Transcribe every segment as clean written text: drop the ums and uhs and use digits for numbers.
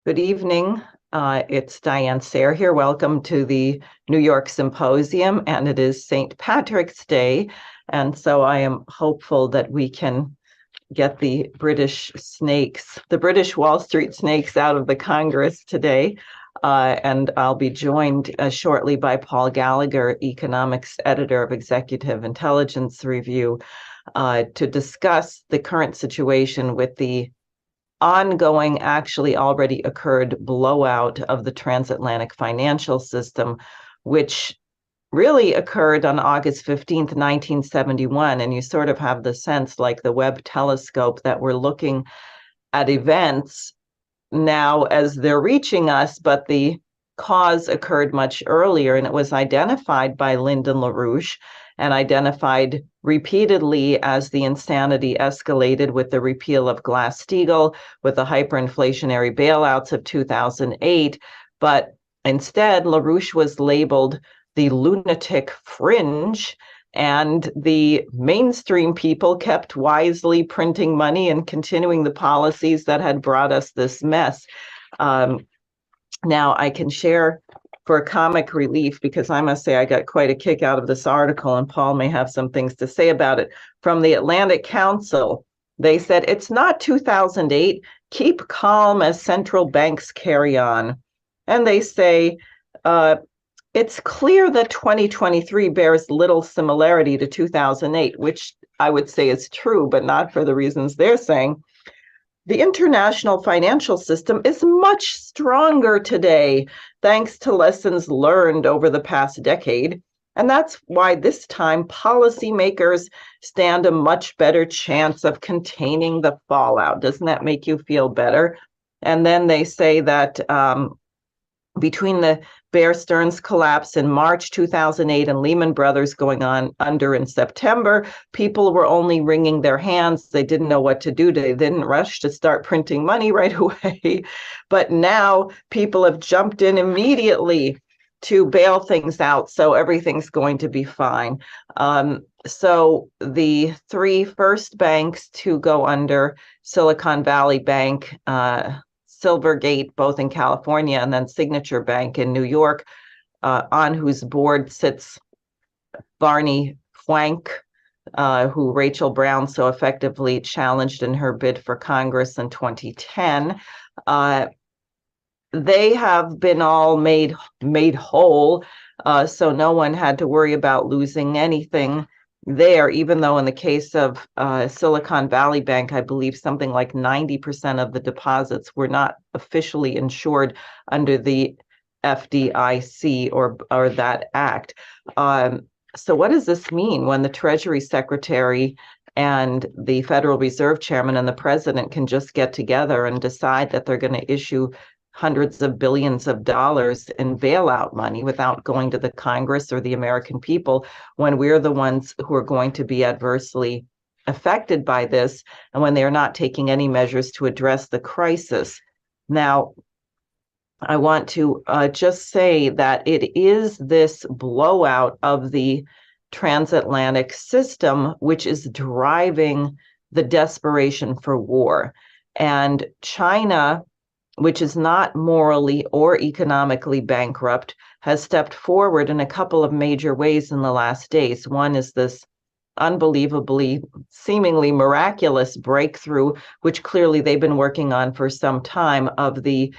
Good evening. It's Diane Sayre here. Welcome to the New York Symposium, and it is St. Patrick's Day. And so I am hopeful that we can get the British Wall Street snakes out of the Congress today. And I'll be joined shortly by Paul Gallagher, economics editor of Executive Intelligence Review, to discuss the current situation with the ongoing, actually already occurred blowout of the transatlantic financial system, which really occurred on August 15th, 1971. And you sort of have the sense, like the Webb telescope, that we're looking at events now as they're reaching us, but the cause occurred much earlier, and it was identified by Lyndon LaRouche and identified repeatedly as the insanity escalated with the repeal of Glass-Steagall, with the hyperinflationary bailouts of 2008. But instead, LaRouche was labeled the lunatic fringe, and the mainstream people kept wisely printing money and continuing the policies that had brought us this mess. Now, I can share for comic relief, because I must say I got quite a kick out of this article, and Paul may have some things to say about it. From the Atlantic Council, they said, it's not 2008. Keep calm as central banks carry on. And they say, it's clear that 2023 bears little similarity to 2008, which I would say is true, but not for the reasons they're saying. The international financial system is much stronger today, thanks to lessons learned over the past decade. And that's why this time policymakers stand a much better chance of containing the fallout. Doesn't that make you feel better? And then they say that between the Bear Stearns collapse in March 2008 and Lehman Brothers going on under in September, people were only wringing their hands. They didn't know what to do. They didn't rush to start printing money right away. But now people have jumped in immediately to bail things out. So everything's going to be fine. So the three first banks to go under, Silicon Valley Bank, Silvergate, both in California, and then Signature Bank in New York, on whose board sits Barney Frank, who Rachel Brown so effectively challenged in her bid for Congress in 2010. They have been all made whole, so no one had to worry about losing anything there, even though in the case of Silicon Valley Bank, I believe something like 90% of the deposits were not officially insured under the FDIC or that act. So what does this mean when the Treasury Secretary and the Federal Reserve Chairman and the President can just get together and decide that they're going to issue hundreds of billions of dollars in bailout money without going to the Congress or the American people, when we're the ones who are going to be adversely affected by this, and when they are not taking any measures to address the crisis? Now, I want to just say that it is this blowout of the transatlantic system which is driving the desperation for war. And China, which is not morally or economically bankrupt, has stepped forward in a couple of major ways in the last days. One is this unbelievably, seemingly miraculous breakthrough, which clearly they've been working on for some time, of the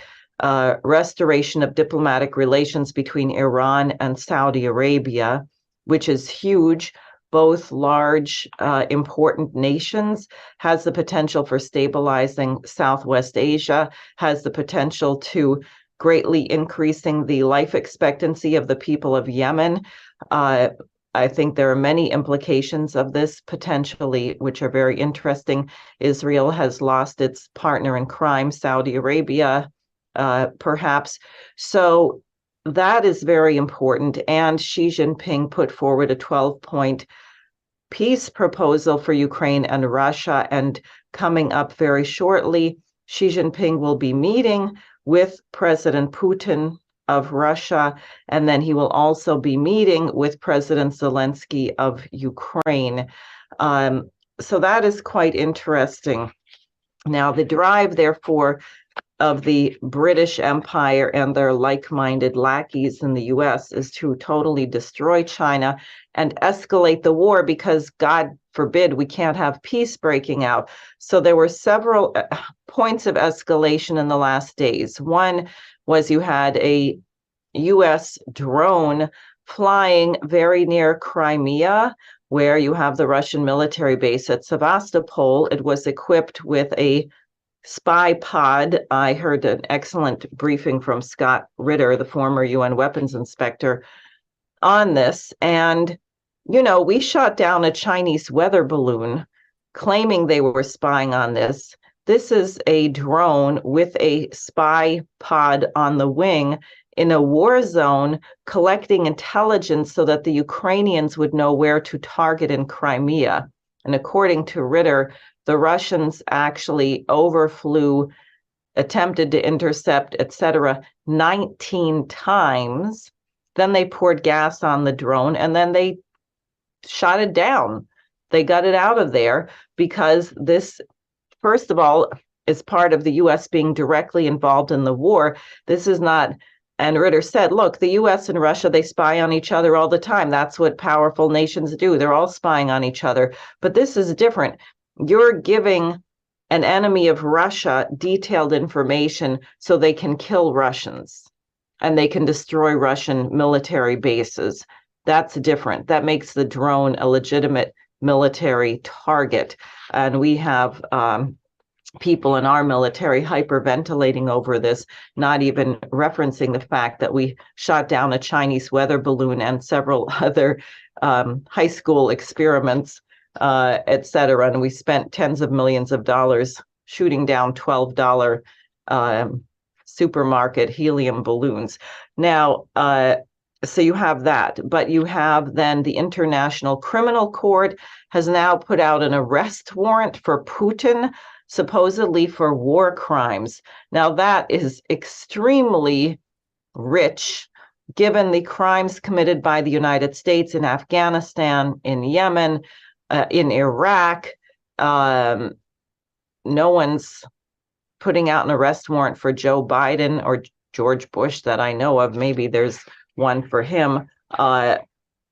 restoration of diplomatic relations between Iran and Saudi Arabia, which is huge. Both large, important nations, has the potential for stabilizing Southwest Asia, has the potential to greatly increasing the life expectancy of the people of Yemen. I think there are many implications of this potentially, which are very interesting. Israel has lost its partner in crime, Saudi Arabia, perhaps. So that is very important. And Xi Jinping put forward a 12-point peace proposal for Ukraine and Russia. And coming up very shortly, Xi Jinping will be meeting with President Putin of Russia, and then he will also be meeting with President Zelensky of Ukraine. So that is quite interesting. Now, the drive, therefore, of the British Empire and their like-minded lackeys in the US is to totally destroy China and escalate the war, because God forbid we can't have peace breaking out. So there were several points of escalation in the last days. One was you had a US drone flying very near Crimea, where you have the Russian military base at Sevastopol. It was equipped with a spy pod. I heard an excellent briefing from Scott Ritter, the former UN weapons inspector, on this. And, we shot down a Chinese weather balloon claiming they were spying on this. This is a drone with a spy pod on the wing in a war zone, collecting intelligence so that the Ukrainians would know where to target in Crimea. And according to Ritter, the Russians actually overflew, attempted to intercept, etc., 19 times. Then they poured gas on the drone, and then they shot it down. They got it out of there, because this, first of all, is part of the U.S. being directly involved in the war. This is not, and Ritter said, look, the U.S. and Russia, they spy on each other all the time. That's what powerful nations do. They're all spying on each other. But this is different. You're giving an enemy of Russia detailed information so they can kill Russians and they can destroy Russian military bases. That's different. That makes the drone a legitimate military target. And we have people in our military hyperventilating over this, not even referencing the fact that we shot down a Chinese weather balloon and several other high school experiments, et cetera. And we spent tens of millions of dollars shooting down $12 supermarket helium balloons. Now, so you have that, but you have then the International Criminal Court has now put out an arrest warrant for Putin, supposedly for war crimes. Now that is extremely rich, given the crimes committed by the United States in Afghanistan, in Yemen, in Iraq. No one's putting out an arrest warrant for Joe Biden or George Bush that I know of. Maybe there's one for him.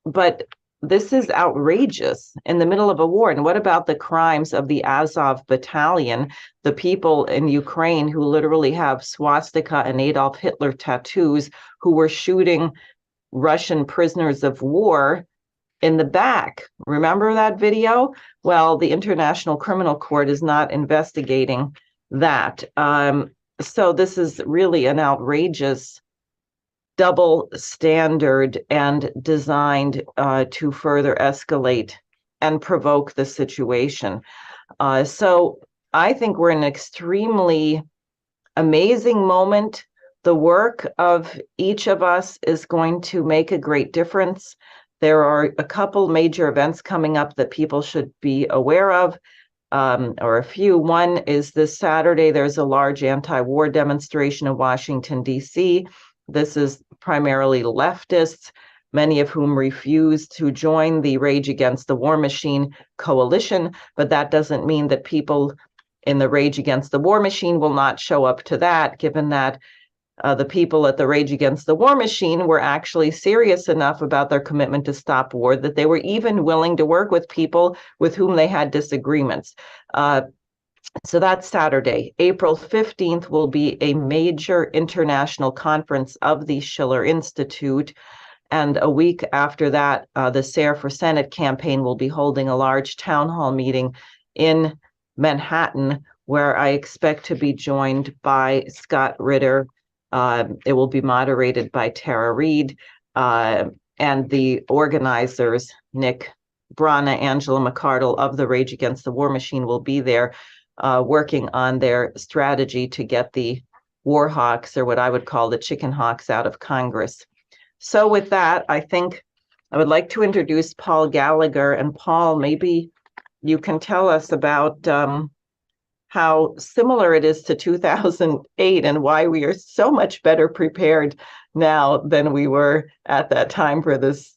But this is outrageous in the middle of a war. And what about the crimes of the Azov battalion, the people in Ukraine who literally have swastika and Adolf Hitler tattoos, who were shooting Russian prisoners of war in the back? Remember that video? Well, the International Criminal Court is not investigating that. So this is really an outrageous double standard and designed to further escalate and provoke the situation. So I think we're in an extremely amazing moment. The work of each of us is going to make a great difference. There are a couple major events coming up that people should be aware of, or a few. One is this Saturday, there's a large anti-war demonstration in Washington, D.C. This is primarily leftists, many of whom refuse to join the Rage Against the War Machine coalition, but that doesn't mean that people in the Rage Against the War Machine will not show up to that, given that the people at the Rage Against the War Machine were actually serious enough about their commitment to stop war that they were even willing to work with people with whom they had disagreements. So that's Saturday. April 15th will be a major international conference of the Schiller Institute. And a week after that, the SARE for Senate campaign will be holding a large town hall meeting in Manhattan, where I expect to be joined by Scott Ritter. It will be moderated by Tara Reid, and the organizers, Nick Brana, Angela McCardle of the Rage Against the War Machine, will be there working on their strategy to get the war hawks, or what I would call the chicken hawks, out of Congress. So with that, I think I would like to introduce Paul Gallagher. And Paul, maybe you can tell us about how similar it is to 2008 and why we are so much better prepared now than we were at that time for this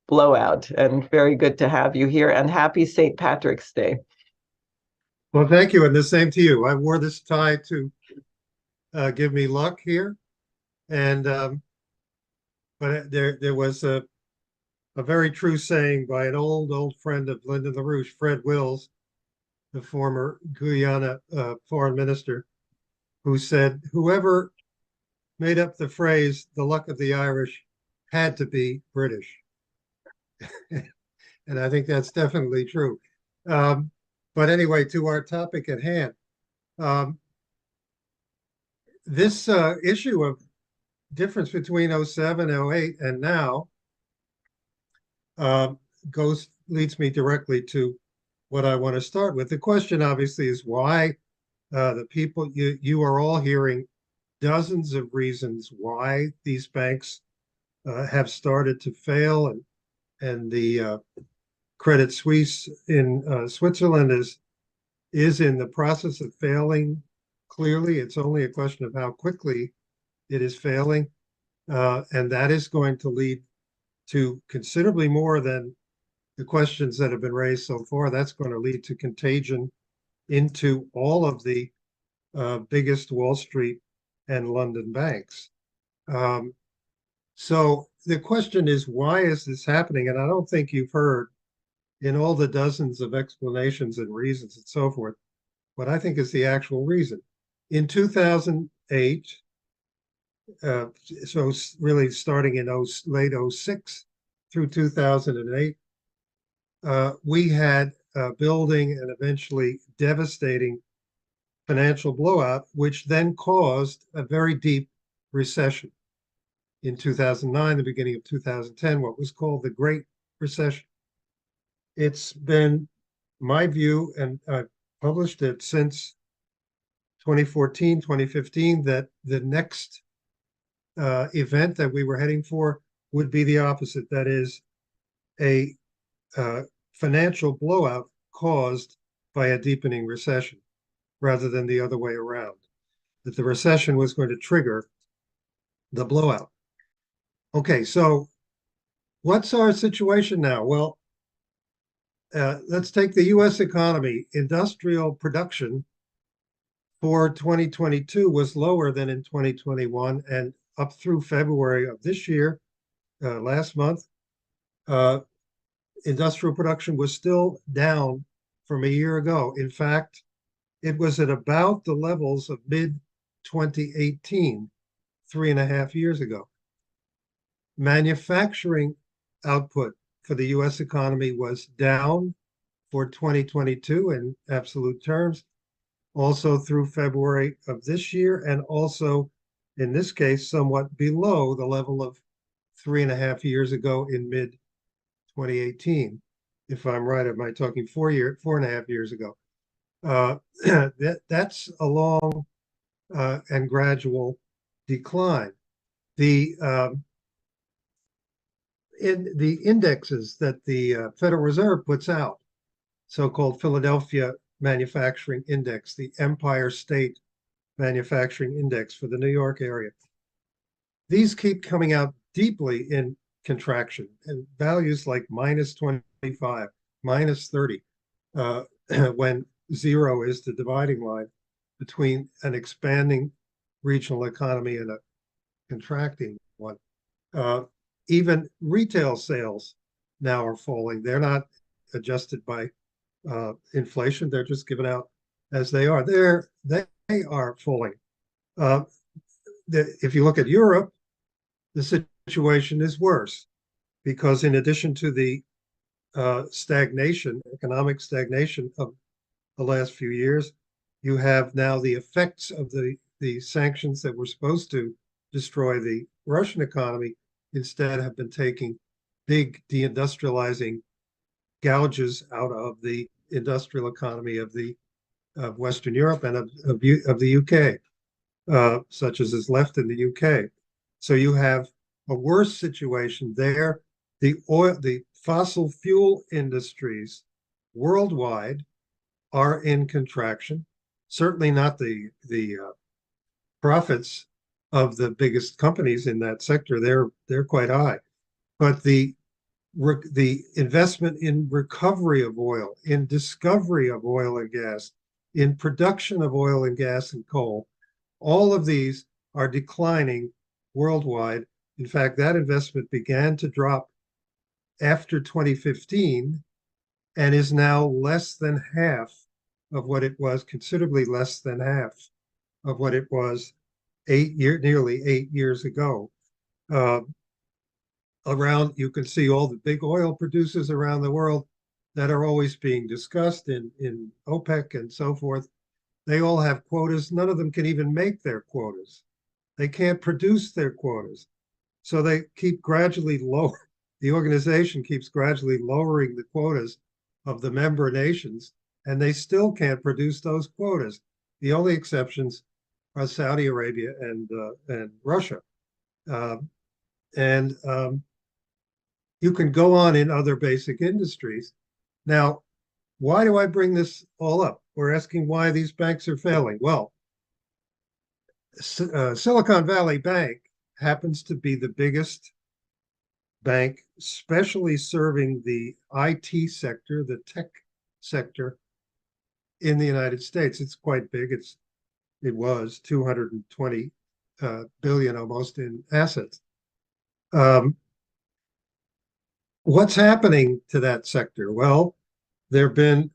blowout. And very good to have you here, and happy St. Patrick's Day. Well, thank you, and the same to you. I wore this tie to give me luck here. And but there was a very true saying by an old friend of Lyndon LaRouche, Fred Wills, the former Guyana foreign minister, who said, whoever made up the phrase, the luck of the Irish, had to be British. And I think that's definitely true. Um, but anyway, to our topic at hand, um, this issue of difference between '07, '08, and now uh, leads me directly to what I want to start with. The question obviously is why the people you are all hearing dozens of reasons why these banks have started to fail, and the Credit Suisse in Switzerland is in the process of failing. Clearly, it's only a question of how quickly it is failing, and that is going to lead to considerably more than the questions that have been raised so far. That's going to lead to contagion into all of the biggest Wall Street and London banks. Um, so the question is, why is this happening? And I don't think you've heard in all the dozens of explanations and reasons and so forth, what I think is the actual reason. In 2008, so really starting in late '06 through 2008, we had a building and eventually devastating financial blowout, which then caused a very deep recession in 2009, the beginning of 2010, what was called the Great Recession. It's been my view, and I've published it since 2014, 2015, that the next event that we were heading for would be the opposite. That is a financial blowout caused by a deepening recession rather than the other way around. That the recession was going to trigger the blowout. Okay, so what's our situation now? Well, let's take the US economy. Industrial production for 2022 was lower than in 2021, and up through February of this year, last month, uh, industrial production was still down from a year ago. In fact, it was at about the levels of mid 2018, 3.5 years ago. Manufacturing output for the US economy was down for 2022 in absolute terms, also through February of this year, and also in this case, somewhat below the level of 3.5 years ago in mid 2018. If I'm right, am I talking 4.5 years ago? That's a long and gradual decline. The in the indexes that the Federal Reserve puts out, so-called Philadelphia Manufacturing Index, the Empire State Manufacturing Index for the New York area, these keep coming out deeply in contraction, and values like minus 25, minus 30, when zero is the dividing line between an expanding regional economy and a contracting one. Uh, Even retail sales now are falling. They're not adjusted by inflation. They're just given out as they are. They are falling. Uh, if you look at Europe, the situation is worse because in addition to the stagnation, economic stagnation of the last few years, you have now the effects of the sanctions that were supposed to destroy the Russian economy instead have been taking big deindustrializing gouges out of the industrial economy of Western Europe and of the UK, such as is left in the UK. So you have a worse situation there. The fossil fuel industries worldwide are in contraction. Certainly not the profits of the biggest companies in that sector. They're quite high, but the investment in recovery of oil, in discovery of oil and gas, in production of oil and gas and coal, All of these are declining worldwide. In fact, that investment began to drop after 2015 and is now less than half of what it was, considerably less than half of what it was nearly 8 years ago. Uh, Around, you can see all the big oil producers around the world that are always being discussed in OPEC and so forth. They all have quotas. None of them can even make their quotas. They can't produce their quotas. So they keep gradually lower, the organization keeps gradually lowering the quotas of the member nations, and they still can't produce those quotas. The only exceptions are Saudi Arabia and Russia. Uh, and You can go on in other basic industries. Now, why do I bring this all up? We're asking why these banks are failing. Well, Silicon Valley Bank happens to be the biggest bank, especially serving the IT sector, the tech sector in the United States. It's quite big. It was 220 billion almost in assets. What's happening to that sector? Well, there have been,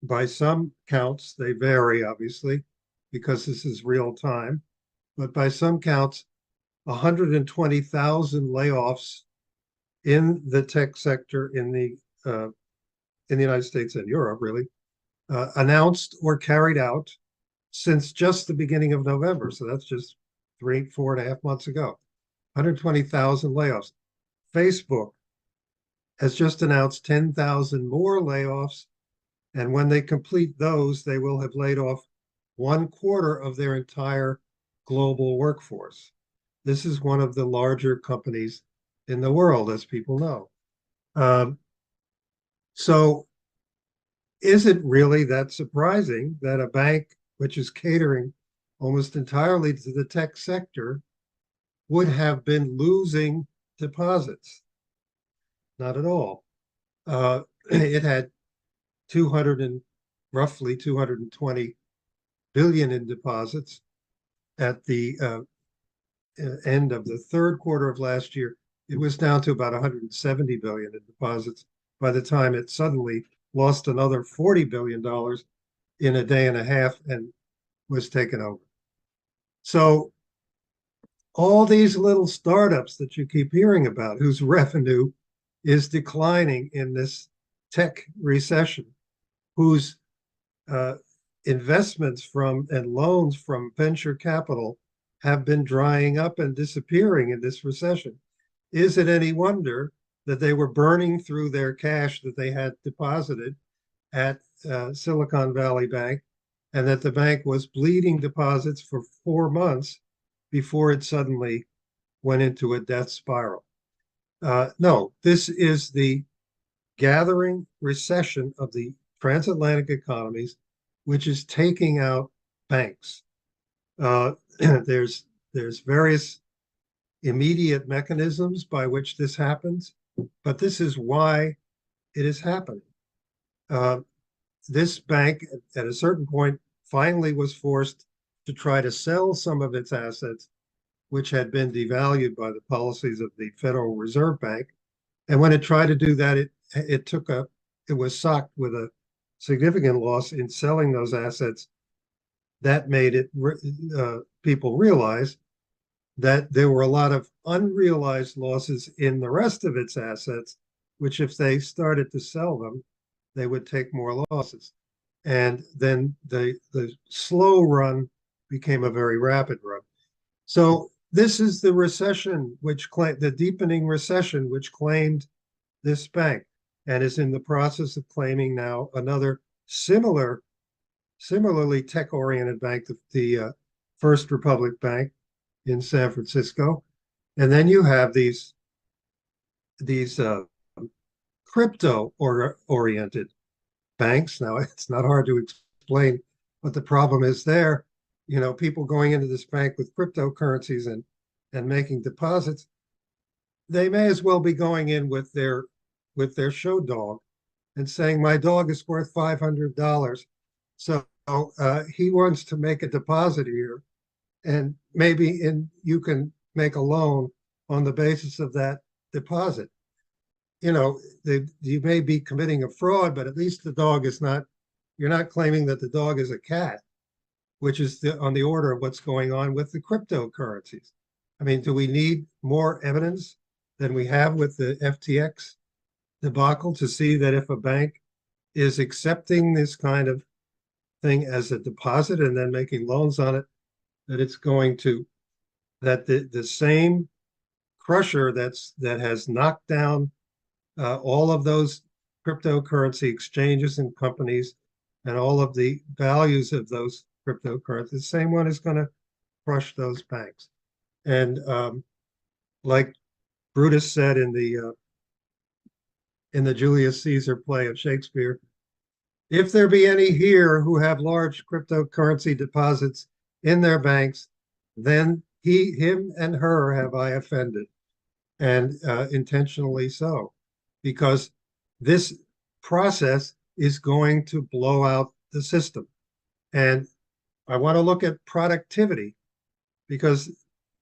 by some counts, they vary obviously because this is real time, but by some counts, 120,000 layoffs in the tech sector in the United States and Europe, really, announced or carried out since just the beginning of November. So that's just 4.5 months ago. 120,000 layoffs. Facebook has just announced 10,000 more layoffs. And when they complete those, they will have laid off 1/4 of their entire global workforce. This is one of the larger companies in the world, as people know. Um, so is it really that surprising that a bank which is catering almost entirely to the tech sector would have been losing deposits? Not at all. It had 200 and roughly 220 billion in deposits at the end of the third quarter of last year. It was down to about 170 billion in deposits by the time it suddenly lost another $40 billion in a day and a half and was taken over. So all these little startups that you keep hearing about, whose revenue is declining in this tech recession, whose investments from and loans from venture capital have been drying up and disappearing in this recession. Is it any wonder that they were burning through their cash that they had deposited at Silicon Valley Bank, and that the bank was bleeding deposits for 4 months before it suddenly went into a death spiral? No, this is the gathering recession of the transatlantic economies, which is taking out banks. Uh, there's various immediate mechanisms by which this happens, but this is why it is happening. This bank, at a certain point, finally was forced to try to sell some of its assets, which had been devalued by the policies of the Federal Reserve Bank. And when it tried to do that, it was socked with a significant loss in selling those assets. That made people realize that there were a lot of unrealized losses in the rest of its assets, which if they started to sell them, they would take more losses. And then the slow run became a very rapid run. So this is the recession, the deepening recession, which claimed this bank and is in the process of claiming now another similarly tech-oriented bank, the First Republic Bank in San Francisco. And then you have these crypto-oriented banks. Now, it's not hard to explain what the problem is there. People going into this bank with cryptocurrencies and making deposits, they may as well be going in with their show dog and saying, my dog is worth $500. So he wants to make a deposit here. and maybe you can make a loan on the basis of that deposit. You may be committing a fraud, but at least the dog is not, you're not claiming that the dog is a cat, which is on the order of what's going on with the cryptocurrencies. I mean, do we need more evidence than we have with the FTX debacle to see that if a bank is accepting this kind of thing as a deposit and then making loans on it, that it's going to, that the same crusher that has knocked down all of those cryptocurrency exchanges and companies and all of the values of those cryptocurrencies, the same one is going to crush those banks. And like Brutus said in the Julius Caesar play of Shakespeare, if there be any here who have large cryptocurrency deposits in their banks, then him and her have I offended, and intentionally so, because this process is going to blow out the system. And I want to look at productivity, because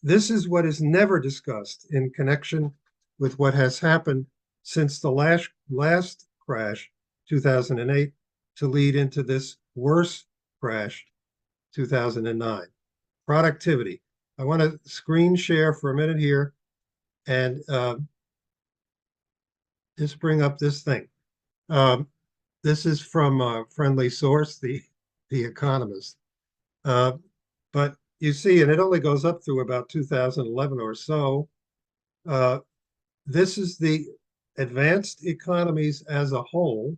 this is what is never discussed in connection with what has happened since the last crash, 2008, to lead into this worse crash, 2009. Productivity. I want to screen share for a minute here and just bring up this thing. This is from a friendly source, the Economist. But you see, and it only goes up through about 2011 or so. This is the advanced economies as a whole,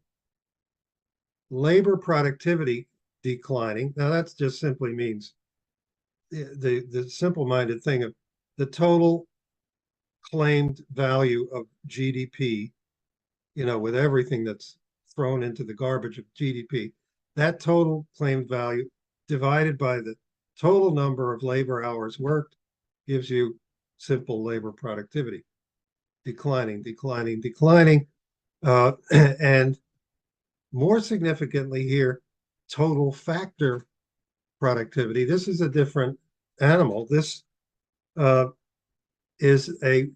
labor productivity declining. Now that just simply means the simple-minded thing of the total claimed value of GDP, with everything that's thrown into the garbage of GDP, that total claimed value divided by the total number of labor hours worked gives you simple labor productivity. Declining, declining, declining. And more significantly here, total factor productivity. This is a different animal. This is a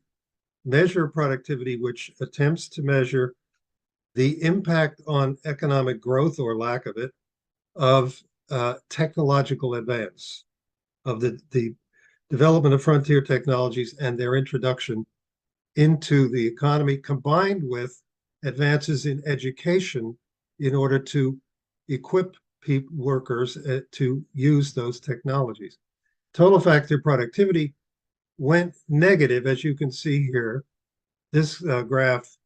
measure of productivity which attempts to measure the impact on economic growth or lack of it of technological advance, of the development of frontier technologies and their introduction into the economy, combined with advances in education in order to equip workers to use those technologies. Total factor productivity went negative, as you can see here. This graph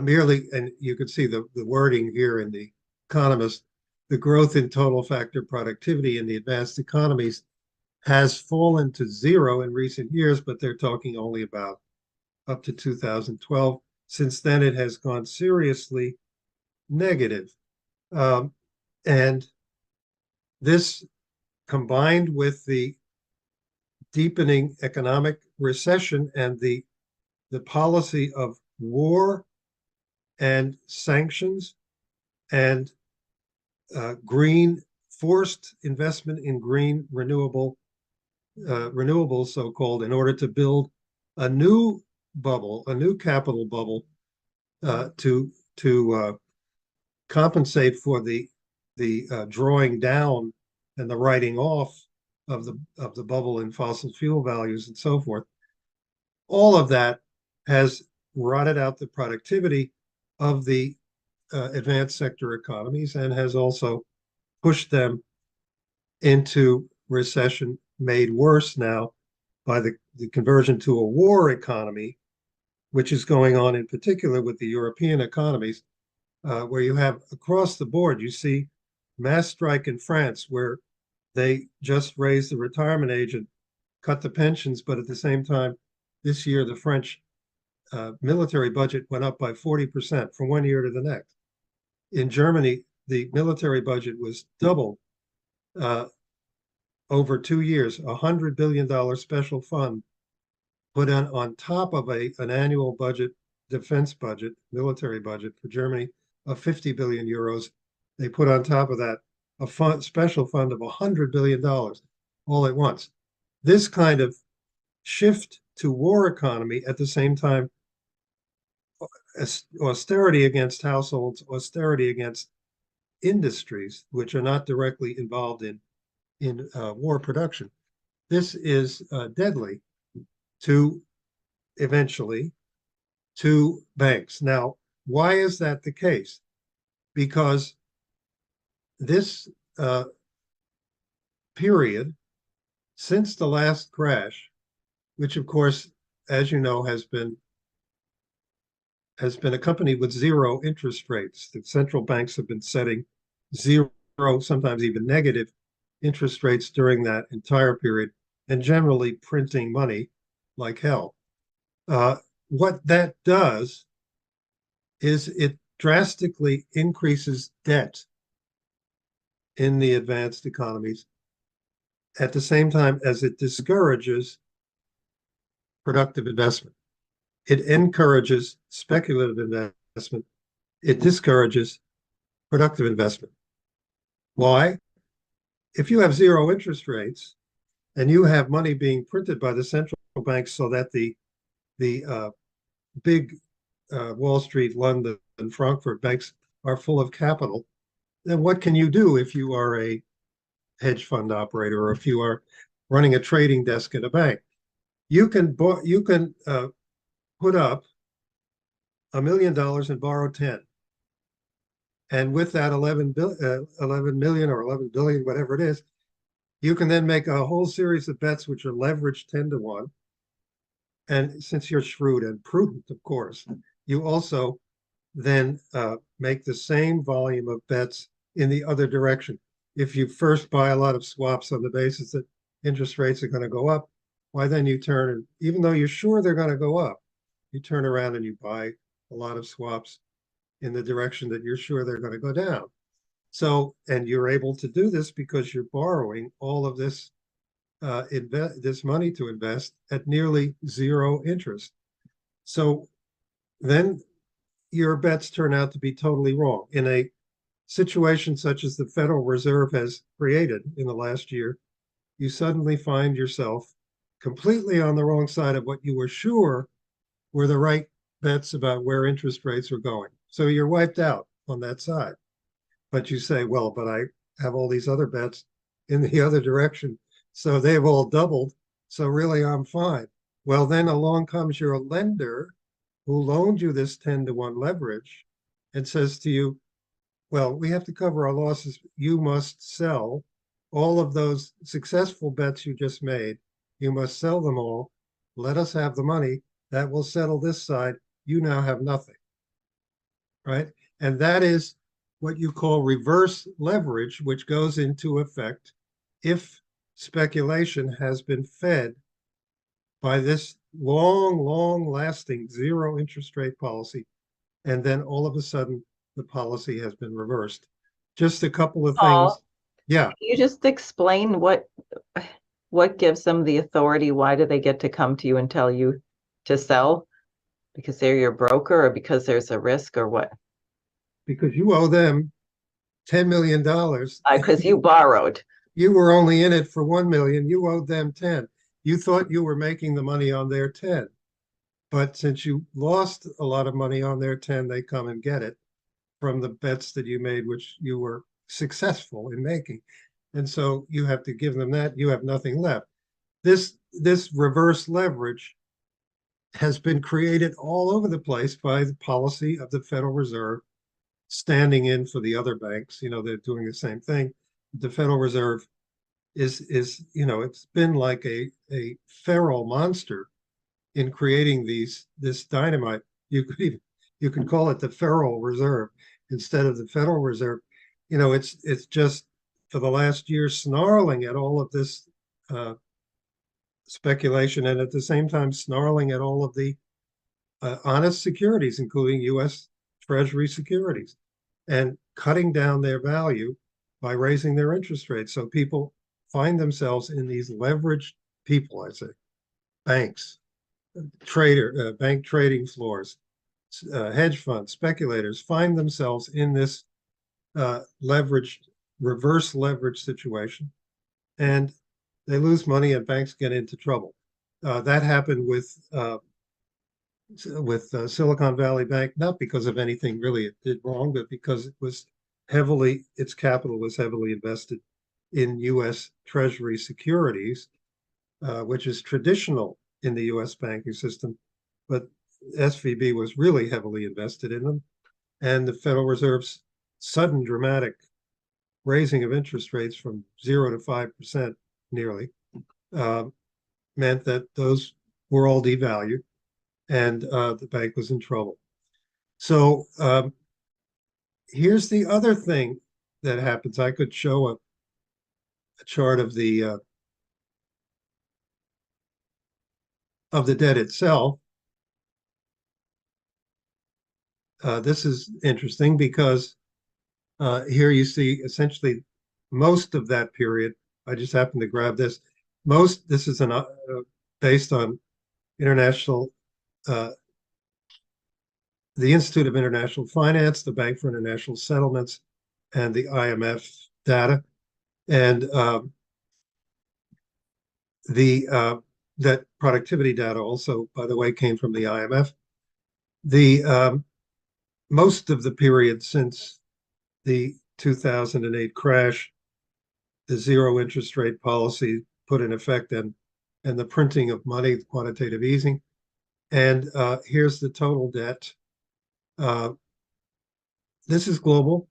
merely, and you can see the wording here in the Economist, the growth in total factor productivity in the advanced economies has fallen to zero in recent years, but they're talking only about up to 2012. Since then, it has gone seriously negative. And this, combined with the deepening economic recession and the policy of war and sanctions and forced investment in green renewables, so-called, in order to build a new bubble, a new capital bubble, to compensate for the drawing down and the writing off of the bubble in fossil fuel values and so forth. All of that has rotted out the productivity of the advanced sector economies and has also pushed them into recession, made worse now by the conversion to a war economy, which is going on in particular with the European economies, where you have across the board, you see mass strike in France, where they just raised the retirement age and cut the pensions, but at the same time, this year the French military budget went up by 40% from one year to the next. In Germany, the military budget was doubled over 2 years, $100 billion special fund put on top of an annual budget, defense budget, military budget for Germany of 50 billion euros. They put on top of that a fund, special fund of $100 billion all at once. This kind of shift to war economy at the same time, austerity against households, austerity against industries, which are not directly involved in war production. This is deadly to eventually to banks. Now, why is that the case? Because this period since the last crash, which of course, as you know, has been accompanied with zero interest rates. The central banks have been setting zero, sometimes even negative interest rates during that entire period, and generally printing money like hell. What that does is it drastically increases debt in the advanced economies at the same time as it discourages productive investment. It encourages speculative investment. It discourages productive investment. Why? If you have zero interest rates and you have money being printed by the central banks so that the big Wall Street, London, and Frankfurt banks are full of capital, then what can you do if you are a hedge fund operator or if you are running a trading desk at a bank? You can put up $1 million and borrow 10. And with that 11 million or 11 billion, whatever it is, you can then make a whole series of bets which are leveraged 10 to 1. And since you're shrewd and prudent, of course, you also then make the same volume of bets in the other direction. If you first buy a lot of swaps on the basis that interest rates are going to go up, why then you turn, and even though you're sure they're going to go up, you turn around and you buy a lot of swaps in the direction that you're sure they're going to go down. So, and you're able to do this because you're borrowing all of this this money to invest at nearly zero interest. So then your bets turn out to be totally wrong. In a situation such as the Federal Reserve has created in the last year, you suddenly find yourself completely on the wrong side of what you were sure were the right bets about where interest rates were going. So you're wiped out on that side. But you say, well, but I have all these other bets in the other direction. So they've all doubled. So really, I'm fine. Well, then along comes your lender who loaned you this 10 to 1 leverage and says to you, well, we have to cover our losses. You must sell all of those successful bets you just made. You must sell them all. Let us have the money. That will settle this side. You now have nothing, right? And that is what you call reverse leverage, which goes into effect if speculation has been fed by this long lasting zero interest rate policy. And then all of a sudden, the policy has been reversed. Just a couple of things. Paul, Yeah. can you just explain what gives them the authority? Why do they get to come to you and tell you to sell? Because they're your broker or because there's a risk or what? Because you owe them $10 million. Because you borrowed. You were only in it for 1 million. You owed them 10. You thought you were making the money on their 10. But since you lost a lot of money on their 10, they come and get it from the bets that you made, which you were successful in making. And so you have to give them that. You have nothing left. This reverse leverage has been created all over the place by the policy of the Federal Reserve standing in for the other banks. You know, they're doing the same thing. The Federal Reserve is it's been like a feral monster in creating this dynamite. You could call it the Federal Reserve instead of the Federal Reserve. It's just for the last year snarling at all of this speculation, and at the same time snarling at all of the honest securities, including U.S. Treasury securities, and cutting down their value by raising their interest rates. So people find themselves in these leveraged people, I say, banks, bank trading floors, hedge funds, speculators find themselves in this leveraged reverse leverage situation, and they lose money and banks get into trouble. That happened with Silicon Valley Bank, not because of anything really it did wrong, but because its capital was heavily invested in U.S. Treasury securities, which is traditional in the U.S. banking system. But SVB was really heavily invested in them. And the Federal Reserve's sudden dramatic raising of interest rates from 0 to 5% nearly uh, meant that those were all devalued, and the bank was in trouble. So here's the other thing that happens. I could show a chart of the debt itself. This is interesting because here you see essentially most of that period. I just happened to grab this. This is based on international, the Institute of International Finance, the Bank for International Settlements, and the IMF data. And that productivity data also, by the way, came from the IMF. The most of the period since the 2008 crash, the zero interest rate policy put in effect, and the printing of money, quantitative easing. And here's the total debt. This is global.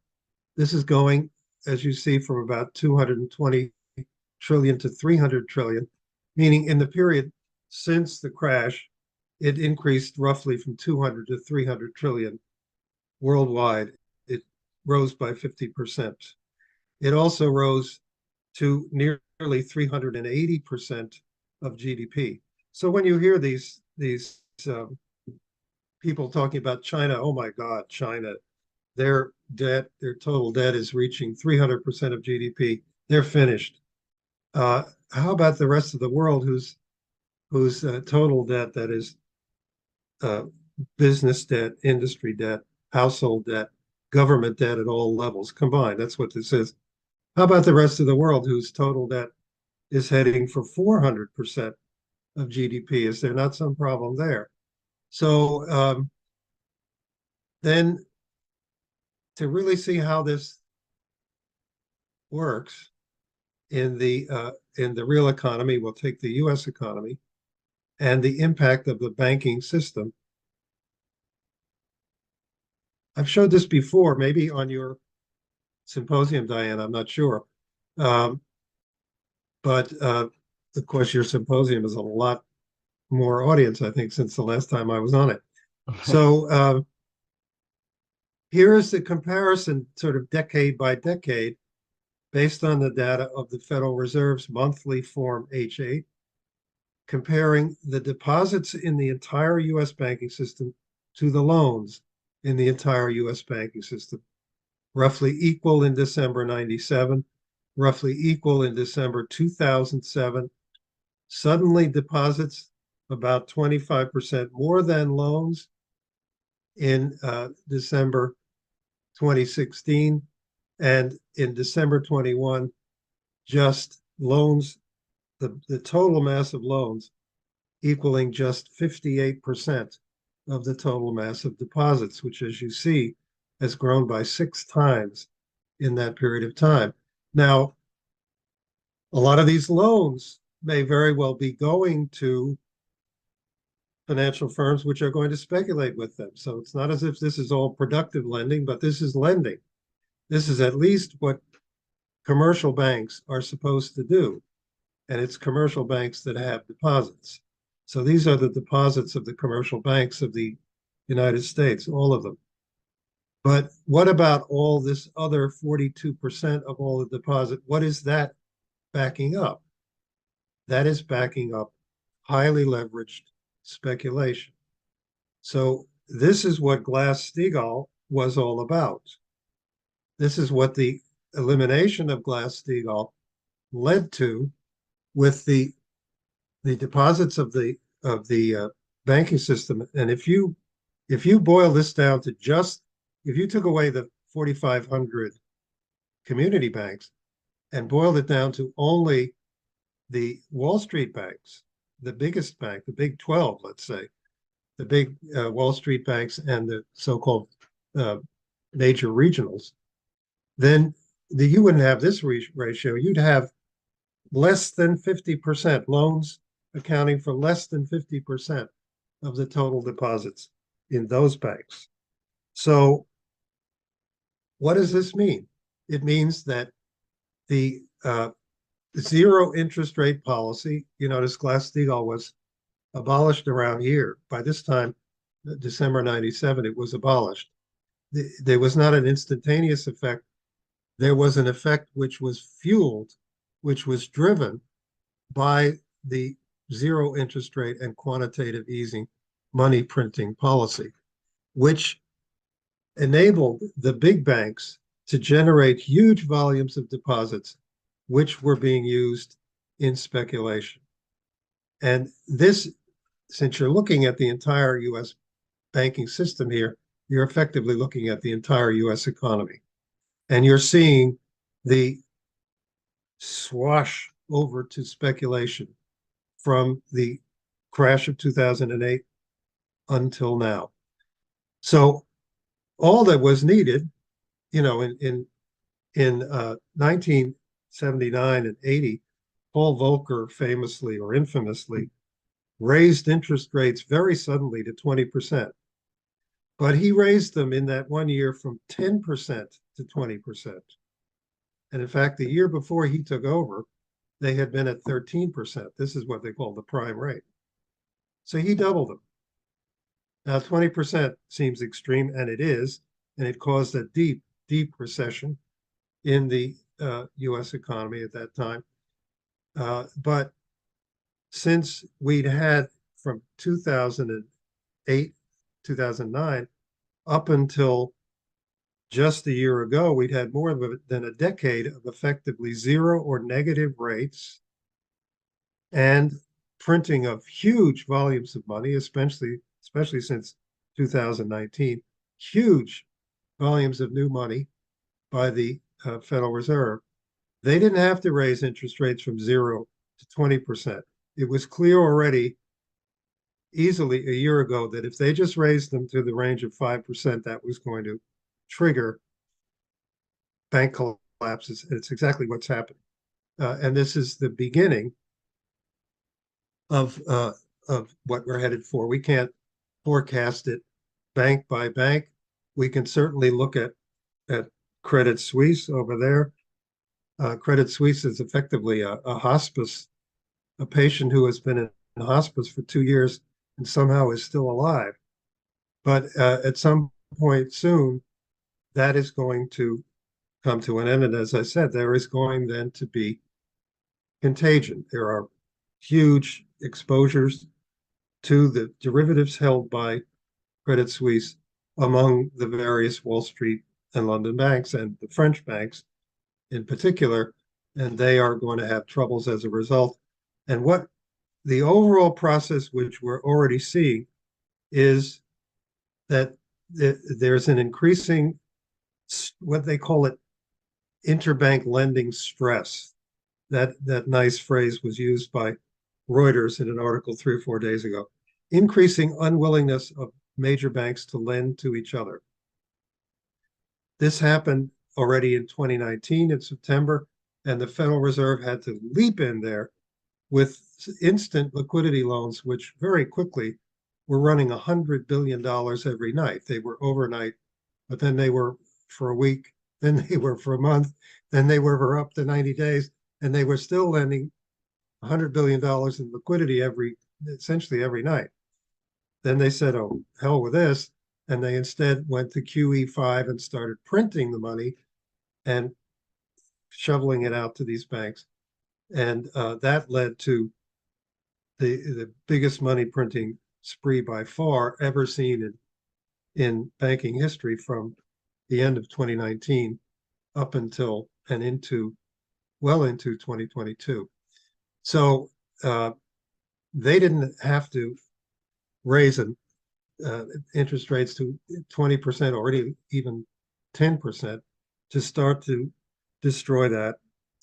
This is going, as you see, from about 220 trillion to 300 trillion, meaning in the period since the crash, it increased roughly from 200 to 300 trillion worldwide. It rose by 50%. It also rose to nearly 380% of GDP. So when you hear these people talking about China, oh my God, China, their total debt is reaching 300% of GDP. They're finished. How about the rest of the world, whose total debt, that is business debt, industry debt, household debt, government debt at all levels combined? That's what this is. How about the rest of the world, whose total debt is heading for 400% of GDP? Is there not some problem there? So then, to really see how this works in the real economy, we'll take the U.S. economy and the impact of the banking system. I've showed this before, maybe on your symposium, Diane, I'm not sure. But of course, your symposium is a lot more audience, I think, since the last time I was on it. So here is the comparison, sort of decade by decade, based on the data of the Federal Reserve's monthly Form H8, comparing the deposits in the entire U.S. banking system to the loans in the entire U.S. banking system. Roughly equal in December 97, roughly equal in December 2007. Suddenly deposits about 25% more than loans in December 2016, and in December 21, just loans, the total mass of loans equaling just 58% of the total mass of deposits, which, as you see, has grown by 6 times in that period of time. Now, a lot of these loans may very well be going to financial firms which are going to speculate with them. So it's not as if this is all productive lending, but this is lending. This is at least what commercial banks are supposed to do. And it's commercial banks that have deposits. So these are the deposits of the commercial banks of the United States, all of them. But what about all this other 42% of all the deposit? What is that backing up? That is backing up highly leveraged speculation. So this is what Glass-Steagall was all about. This is what the elimination of Glass-Steagall led to, with the deposits of the banking system. And if you boil this down to just, if you took away the 4,500 community banks and boiled it down to only the Wall Street banks, the biggest bank, the Big 12, let's say, the big Wall Street banks and the so-called major regionals, then you wouldn't have this ratio. You'd have less than 50% loans accounting for less than 50% of the total deposits in those banks. So what does this mean? It means that the zero interest rate policy, you notice Glass-Steagall was abolished around here. By this time, December 97, it was abolished. There was not an instantaneous effect. There was an effect which was fueled, which was driven by the zero interest rate and quantitative easing money printing policy, which enabled the big banks to generate huge volumes of deposits, which were being used in speculation. And this, since you're looking at the entire US banking system here, you're effectively looking at the entire US economy. And you're seeing the swash over to speculation from the crash of 2008 until now. So all that was needed, in 1979 and 80, Paul Volcker famously or infamously raised interest rates very suddenly to 20%. But he raised them in that one year from 10% to 20%. And in fact, the year before he took over, they had been at 13%. This is what they call the prime rate. So he doubled them. Now, 20% seems extreme, and it is, and it caused a deep, deep recession in the US economy at that time. But since we'd had from 2008, 2009, up until just a year ago, we'd had more than a decade of effectively zero or negative rates and printing of huge volumes of money, especially since 2019, huge volumes of new money by the Federal Reserve. They didn't have to raise interest rates from 0 to 20%. It was clear already easily a year ago that if they just raised them to the range of 5%, that was going to trigger bank collapses. It's exactly what's happening. And this is the beginning of what we're headed for. We can't forecast it bank by bank. We can certainly look at Credit Suisse over there. Credit Suisse is effectively a hospice, a patient who has been in hospice for 2 years and somehow is still alive. But at some point soon, that is going to come to an end. And as I said, there is going then to be contagion. There are huge exposures to the derivatives held by Credit Suisse among the various Wall Street and London banks and the French banks in particular, and they are going to have troubles as a result. And what the overall process, which we're already seeing, is that there's an increasing, what they call it, interbank lending stress. That nice phrase was used by Reuters in an article 3 or 4 days ago. Increasing unwillingness of major banks to lend to each other. This happened already in 2019 in September, and the Federal Reserve had to leap in there with instant liquidity loans, which very quickly were running $100 billion every night. They were overnight, but then they were for a week, then they were for a month, then they were for up to 90 days, and they were still lending $100 billion in liquidity essentially every night. Then they said, oh, hell with this. And they instead went to QE5 and started printing the money and shoveling it out to these banks. And that led to the biggest money printing spree by far ever seen in banking history from the end of 2019 up until and well into 2022. So they didn't have to raise interest rates to 20% or even 10% to start to destroy that.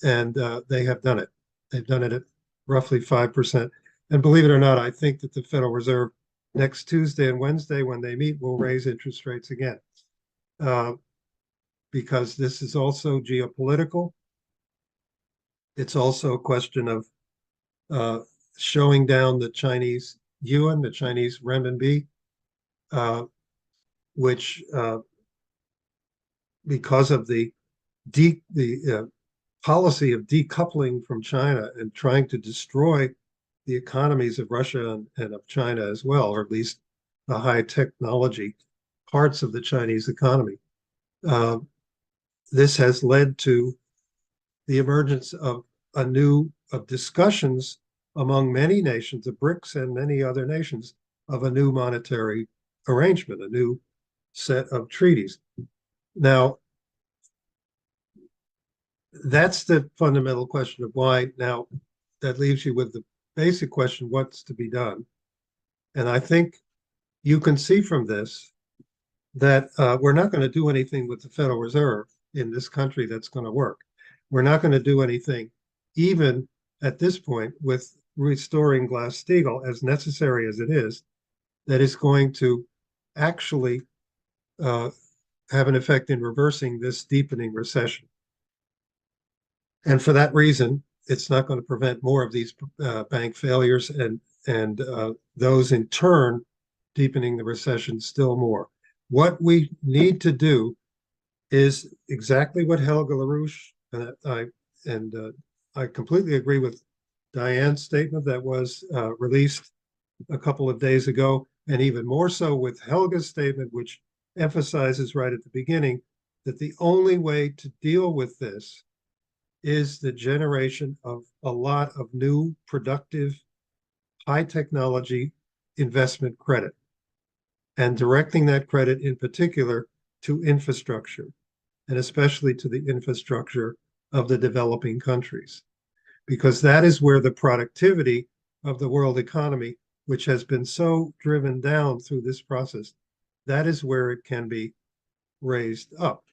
And they have done it. They've done it at roughly 5%. And believe it or not, I think that the Federal Reserve next Tuesday and Wednesday, when they meet, will raise interest rates again. Because this is also geopolitical. It's also a question of showing down the Chinese yuan, the Chinese renminbi, which because of the policy of decoupling from China and trying to destroy the economies of Russia and of China as well, or at least the high technology parts of the Chinese economy. This has led to the emergence of discussions among many nations, the BRICS and many other nations, of a new monetary arrangement, a new set of treaties. Now, that's the fundamental question of why. Now, that leaves you with the basic question, what's to be done? And I think you can see from this that we're not going to do anything with the Federal Reserve in this country that's going to work. We're not going to do anything, even at this point, with restoring Glass-Steagall, as necessary as it is, that is going to actually have an effect in reversing this deepening recession. And for that reason, it's not going to prevent more of these bank failures and those in turn deepening the recession still more. What we need to do is exactly what Helga LaRouche, and I completely agree with Diane's statement that was released a couple of days ago, and even more so with Helga's statement, which emphasizes right at the beginning that the only way to deal with this is the generation of a lot of new, productive, high technology investment credit, and directing that credit in particular to infrastructure, and especially to the infrastructure of the developing countries, because that is where the productivity of the world economy, which has been so driven down through this process, that is where it can be raised up,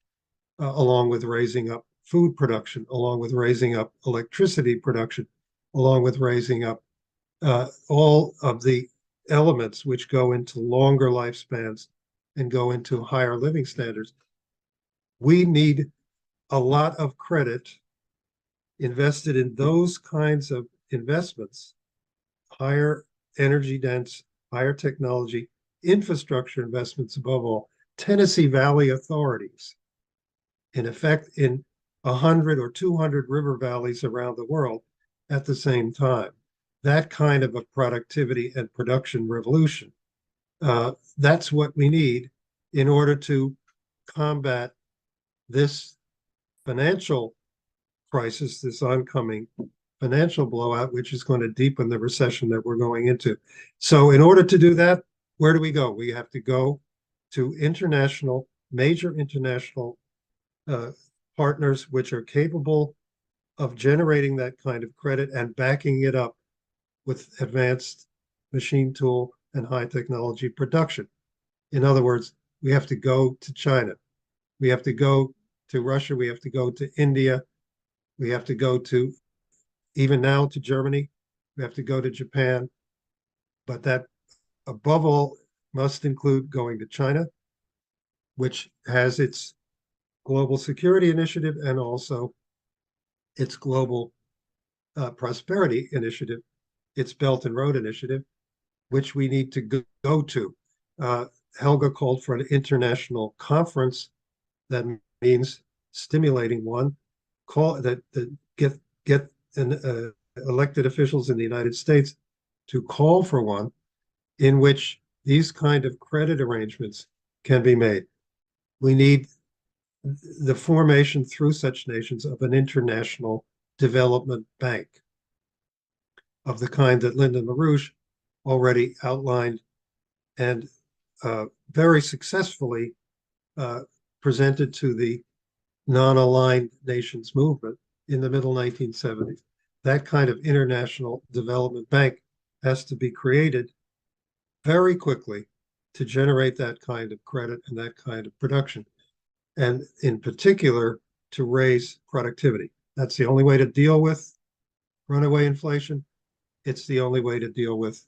along with raising up food production, along with raising up electricity production, along with raising up all of the elements which go into longer lifespans and go into higher living standards. We need a lot of credit invested in those kinds of investments, higher energy dense, higher technology, infrastructure investments above all. Tennessee Valley authorities, in effect, in 100 or 200 river valleys around the world at the same time. That kind of a productivity and production revolution. That's what we need in order to combat this financial crisis, this oncoming financial blowout, which is going to deepen the recession that we're going into. So in order to do that, where do we go? We have to go to major international partners which are capable of generating that kind of credit and backing it up with advanced machine tool and high technology production. In other words, we have to go to China. We have to go to Russia. We have to go to India. We have to go to, even now, to Germany. We have to go to Japan. But that, above all, must include going to China, which has its global security initiative and also its global prosperity initiative, its Belt and Road initiative, which we need to go to. Helga called for an international conference. That means stimulating one, that get elected officials in the United States to call for one in which these kind of credit arrangements can be made. We need the formation through such nations of an international development bank of the kind that Lyndon LaRouche already outlined and very successfully presented to the non-aligned nations movement in the middle 1970s. That kind of international development bank has to be created very quickly to generate that kind of credit and that kind of production. And in particular, to raise productivity. That's the only way to deal with runaway inflation. It's the only way to deal with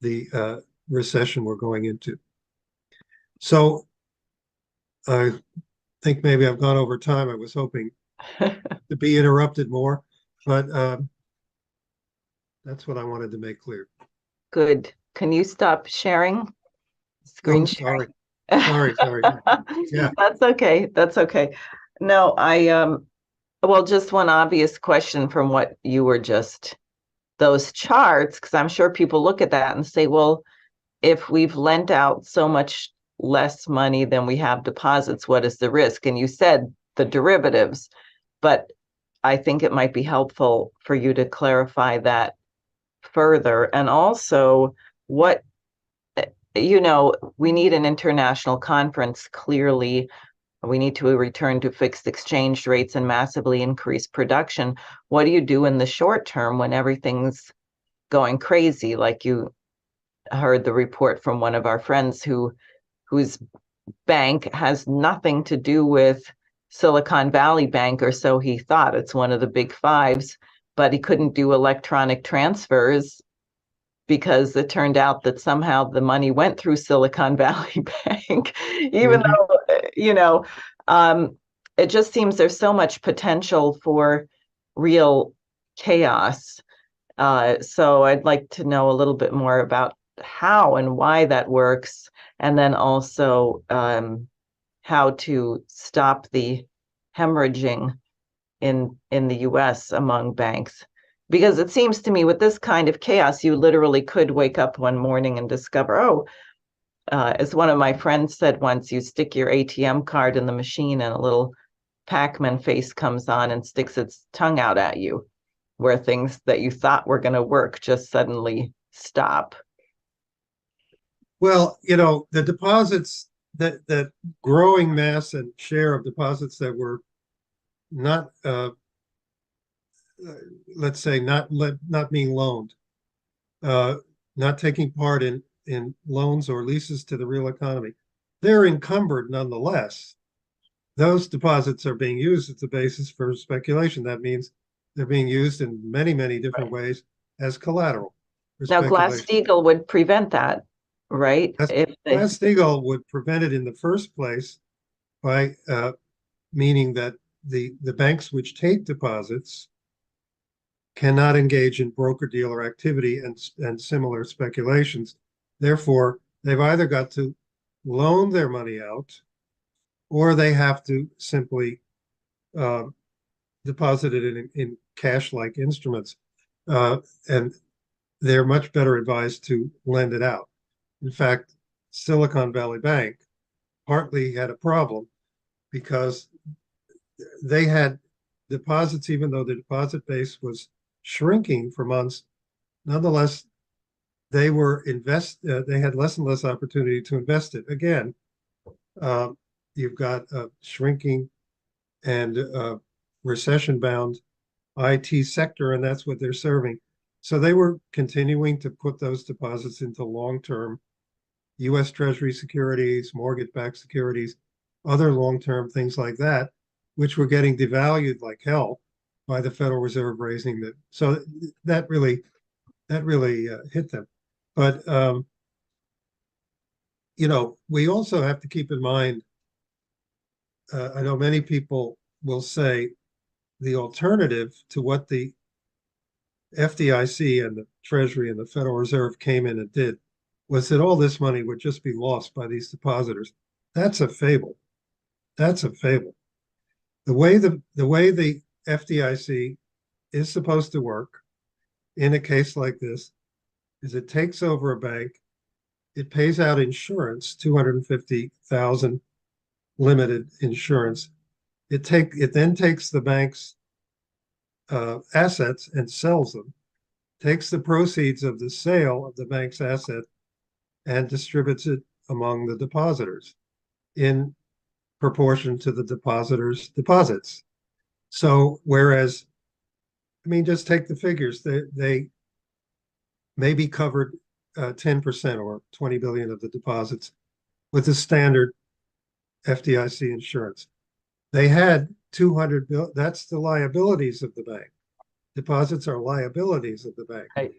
the recession we're going into. So I think maybe I've gone over time. I was hoping to be interrupted more, but that's what I wanted to make clear. Good. Can you stop sharing? Oh, Screen sharing? sorry. Yeah. That's okay. That's okay. No, well, just one obvious question from what you were just, those charts, because I'm sure people look at that and say, well, if we've lent out so much less money than we have deposits, what is the risk? And you said the derivatives, but I think it might be helpful for you to clarify that further. And also, what, we need an international conference, clearly. We need to return to fixed exchange rates and massively increase production. What do you do in the short term when everything's going crazy? Like you heard the report from one of our friends whose bank has nothing to do with Silicon Valley Bank, or so he thought. It's one of the big fives, but he couldn't do electronic transfers because it turned out that somehow the money went through Silicon Valley Bank, even Mhm. though, it just seems there's so much potential for real chaos. So I'd like to know a little bit more about how and why that works, and then also how to stop the hemorrhaging in the US among banks. Because it seems to me with this kind of chaos, you literally could wake up one morning and discover, as one of my friends said once, you stick your ATM card in the machine and a little Pac-Man face comes on and sticks its tongue out at you, where things that you thought were going to work just suddenly stop. Well, the deposits that growing mass and share of deposits that were not, let's say, not being loaned, uh, not taking part in loans or leases to the real economy, they're encumbered nonetheless. Those deposits are being used as the basis for speculation. That means they're being used in many, many different ways as collateral for Now, speculation. Glass-Steagall would prevent that, right? If they, Glass-Steagall would prevent it in the first place by meaning that the banks which take deposits cannot engage in broker-dealer activity and similar speculations. Therefore, they've either got to loan their money out or they have to simply uh, deposit it in cash-like instruments. And they're much better advised to lend it out. In fact, Silicon Valley Bank partly had a problem because they had deposits, even though the deposit base was shrinking for months. Nonetheless, they had less and less opportunity to invest it. Again, you've got a shrinking and recession-bound IT sector, and that's what they're serving. So they were continuing to put those deposits into long-term U.S. Treasury securities, mortgage-backed securities, other long-term things like that, which were getting devalued like hell by the Federal Reserve raising them. So that really hit them. But we also have to keep in mind. I know many people will say the alternative to what the FDIC and the Treasury and the Federal Reserve came in and did was that all this money would just be lost by these depositors. That's a fable. That's a fable. The way the FDIC is supposed to work in a case like this is it takes over a bank, it pays out insurance, 250,000 limited insurance. It then takes the bank's assets and sells them, takes the proceeds of the sale of the bank's asset and distributes it among the depositors in proportion to the depositors' deposits. So whereas, I mean, just take the figures. They maybe covered 10% or 20 billion of the deposits with the standard FDIC insurance. They had 200 bill, that's the liabilities of the bank. Deposits are liabilities of the bank. Right.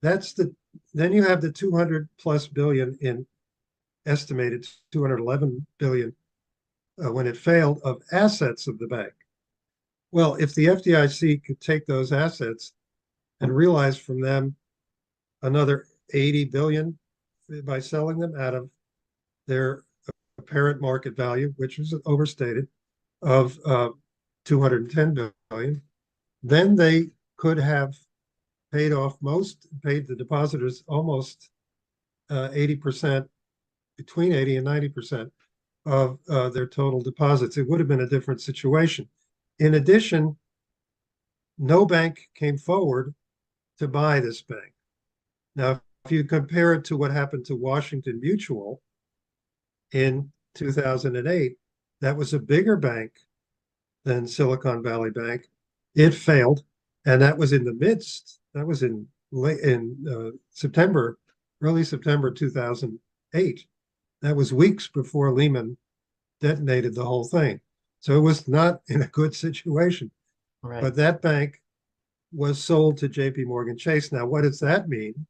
That's the, then you have the 200 plus billion in estimated 211 billion when it failed of assets of the bank. Well, if the FDIC could take those assets and realize from them another 80 billion by selling them out of their apparent market value, which was overstated, of 210 billion, then they could have paid the depositors almost 80%, between 80 and 90% of their total deposits. It would have been a different situation. In addition, no bank came forward to buy this bank. Now, if you compare it to what happened to Washington Mutual in 2008, that was a bigger bank than Silicon Valley Bank. It failed, and that was in the midst. That was in September, early September 2008. That was weeks before Lehman detonated the whole thing. So it was not in a good situation. Right. But that bank was sold to JP Morgan Chase. Now, what does that mean?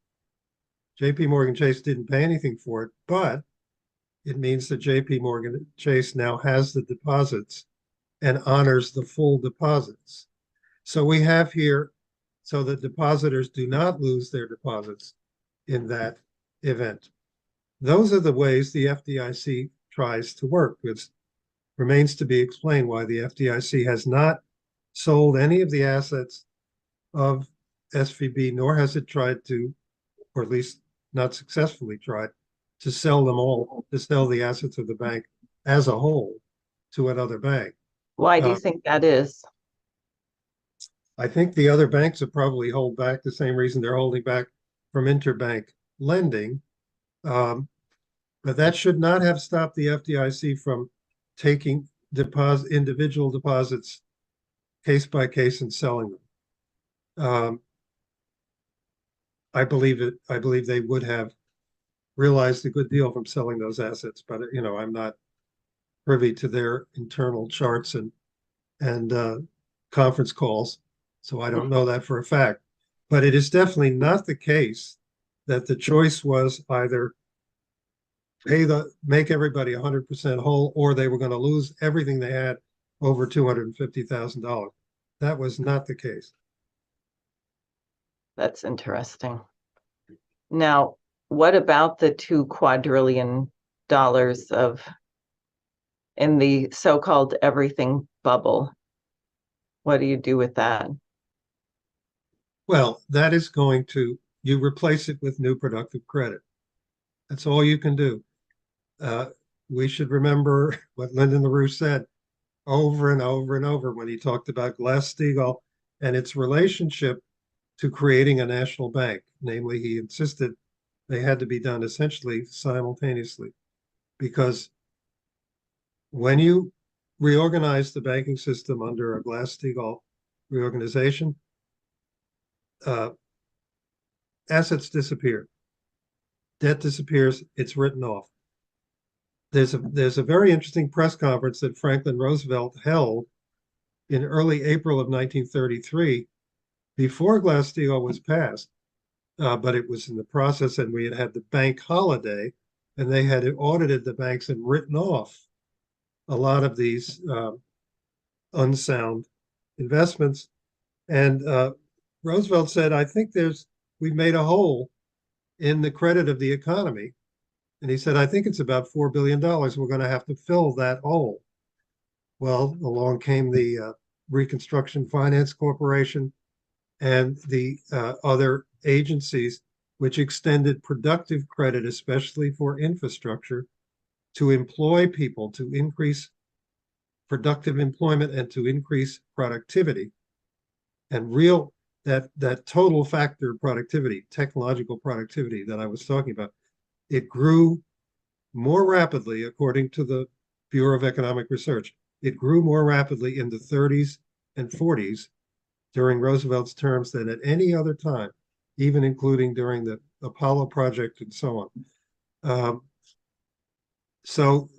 JP Morgan Chase didn't pay anything for it, but it means that JP Morgan Chase now has the deposits and honors the full deposits. So we have here, so that depositors do not lose their deposits in that event. Those are the ways the FDIC tries to work. It remains to be explained why the FDIC has not sold any of the assets of SVB, nor has it tried to, or at least not successfully tried, to sell them all, to sell the assets of the bank as a whole to another bank. Why do you think that is? I think the other banks are probably hold back the same reason they're holding back from interbank lending. But that should not have stopped the FDIC from taking individual deposits case by case and selling them. I believe they would have realized a good deal from selling those assets, but I'm not privy to their internal charts and conference calls, so I don't know that for a fact. But it is definitely not the case that the choice was either make everybody 100% whole, or they were going to lose everything they had over $250,000. That was not the case. That's interesting. Now, what about the $2 quadrillion in the so-called everything bubble? What do you do with that? Well, that is you replace it with new productive credit. That's all you can do. We should remember what Lyndon LaRue said over and over and over when he talked about Glass-Steagall and its relationship to creating a national bank. Namely, he insisted they had to be done essentially simultaneously, because when you reorganize the banking system under a Glass-Steagall reorganization, assets disappear, debt disappears, it's written off. There's a very interesting press conference that Franklin Roosevelt held in early April of 1933, before Glass-Steagall was passed, but it was in the process, and we had the bank holiday, and they had audited the banks and written off a lot of these unsound investments. And Roosevelt said, I think we've made a hole in the credit of the economy. And he said, I think it's about $4 billion. We're going to have to fill that hole. Well, along came the Reconstruction Finance Corporation and the other agencies, which extended productive credit, especially for infrastructure, to employ people, to increase productive employment and to increase productivity. And that total factor of productivity, technological productivity that I was talking about, it grew more rapidly, according to the Bureau of Economic Research. It grew more rapidly in the 30s and 40s during Roosevelt's terms than at any other time, even including during the Apollo project and so on. So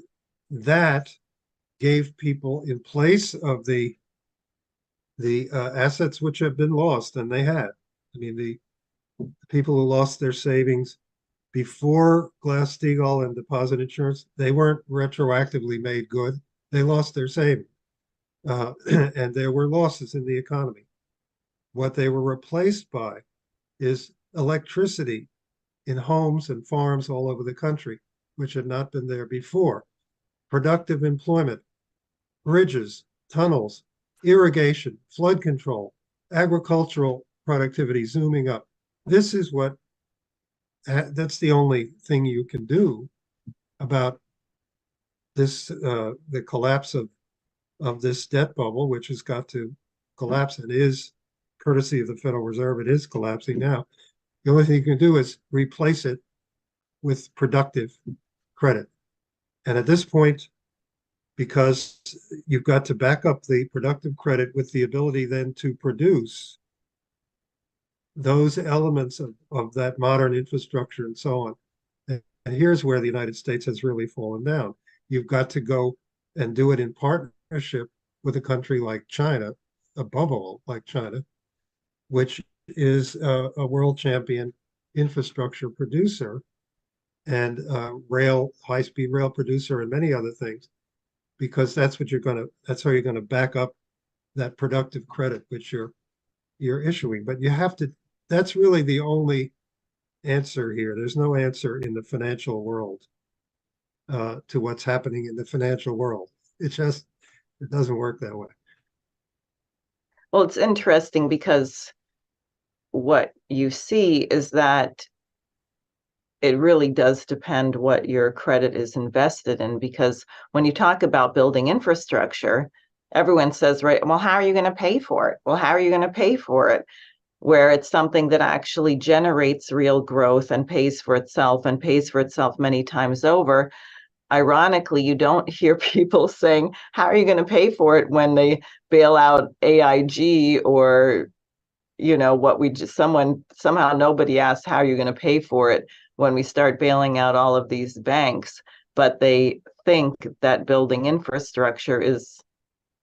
that gave people in place of the assets which have been lost, and they had. I mean, the people who lost their savings before Glass-Steagall and deposit insurance, they weren't retroactively made good. They lost their savings, and there were losses in the economy. What they were replaced by is electricity in homes and farms all over the country, which had not been there before. Productive employment, bridges, tunnels, irrigation, flood control, agricultural productivity zooming up. This is what, that's the only thing you can do about this, the collapse of this debt bubble, which has got to collapse and is, courtesy of the Federal Reserve, it is collapsing now. The only thing you can do is replace it with productive credit. And at this point, because you've got to back up the productive credit with the ability then to produce those elements of that modern infrastructure and so on. And here's where the United States has really fallen down. You've got to go and do it in partnership with a country like China, above all, like China, which is a world champion infrastructure producer and high-speed rail producer and many other things, because that's how you're going to back up that productive credit which you're issuing. But you have to, that's really the only answer here. There's no answer in the financial world to what's happening in the financial world. It doesn't work that way. Well, it's interesting because what you see is that it really does depend what your credit is invested in, because when you talk about building infrastructure, everyone says, right, well, how are you going to pay for it? Well, how are you going to pay for it? Where it's something that actually generates real growth and pays for itself many times over. Ironically, you don't hear people saying, how are you going to pay for it when they bail out AIG or, somehow nobody asked, how are you going to pay for it when we start bailing out all of these banks? But they think that building infrastructure is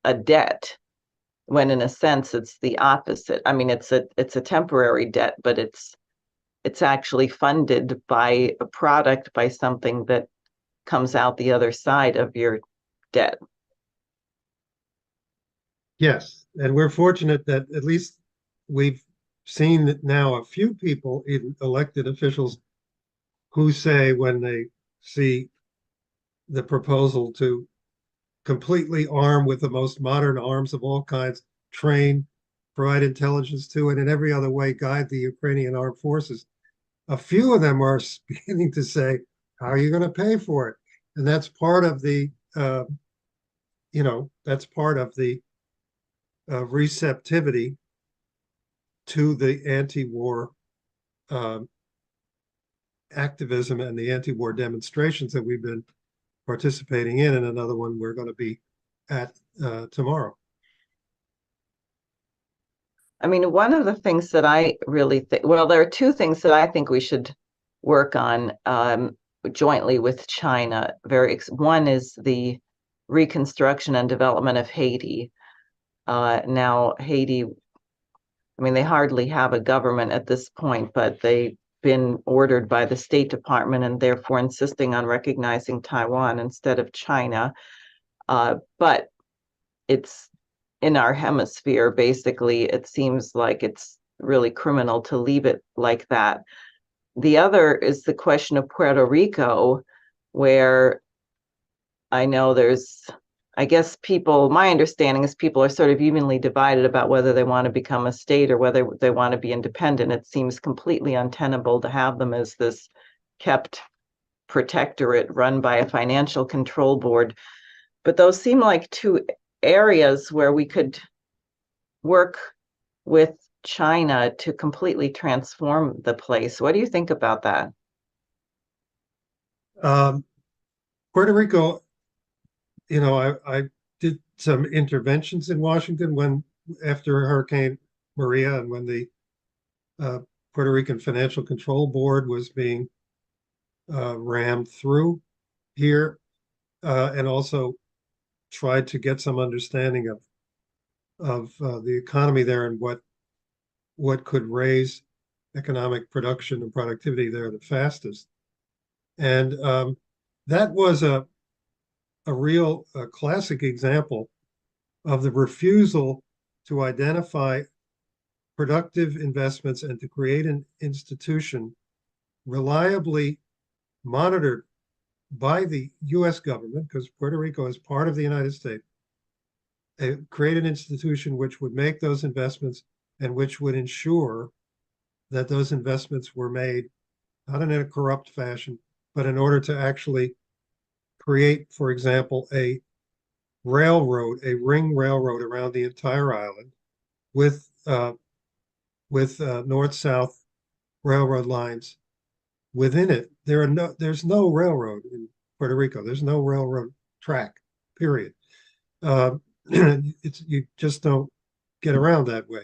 a debt, when in a sense it's the opposite. I mean, it's a temporary debt, but it's actually funded by a product, by something that comes out the other side of your debt. Yes, and we're fortunate that at least we've seen that now a few people, elected officials, who say when they see the proposal to completely arm with the most modern arms of all kinds, train, provide intelligence to it, and every other way guide the Ukrainian armed forces. A few of them are beginning to say, how are you going to pay for it? And that's part of the, receptivity to the anti-war activism and the anti-war demonstrations that we've been participating in, and another one we're going to be at tomorrow. I mean, one of the things that I really think, well, there are two things that I think we should work on jointly with China. One is the reconstruction and development of Haiti. Now, Haiti, I mean, they hardly have a government at this point, but they've been ordered by the State Department and therefore insisting on recognizing Taiwan instead of China. But it's in our hemisphere, basically, it seems like it's really criminal to leave it like that. The other is the question of Puerto Rico, where I know I guess my understanding is people are sort of evenly divided about whether they want to become a state or whether they want to be independent. It seems completely untenable to have them as this kept protectorate run by a financial control board. But those seem like two areas where we could work with China to completely transform the place. What do you think about that? Puerto Rico, I did some interventions in Washington after Hurricane Maria, and when the Puerto Rican Financial Control Board was being rammed through here, and also tried to get some understanding of the economy there and what could raise economic production and productivity there the fastest. And that was a real classic example of the refusal to identify productive investments and to create an institution reliably monitored by the US government, because Puerto Rico is part of the United States, create an institution which would make those investments and which would ensure that those investments were made not in a corrupt fashion, but in order to actually create, for example, a railroad, a ring railroad around the entire island with north-south railroad lines within it. There's no railroad in Puerto Rico. There's no railroad track, period. You just don't get around that way.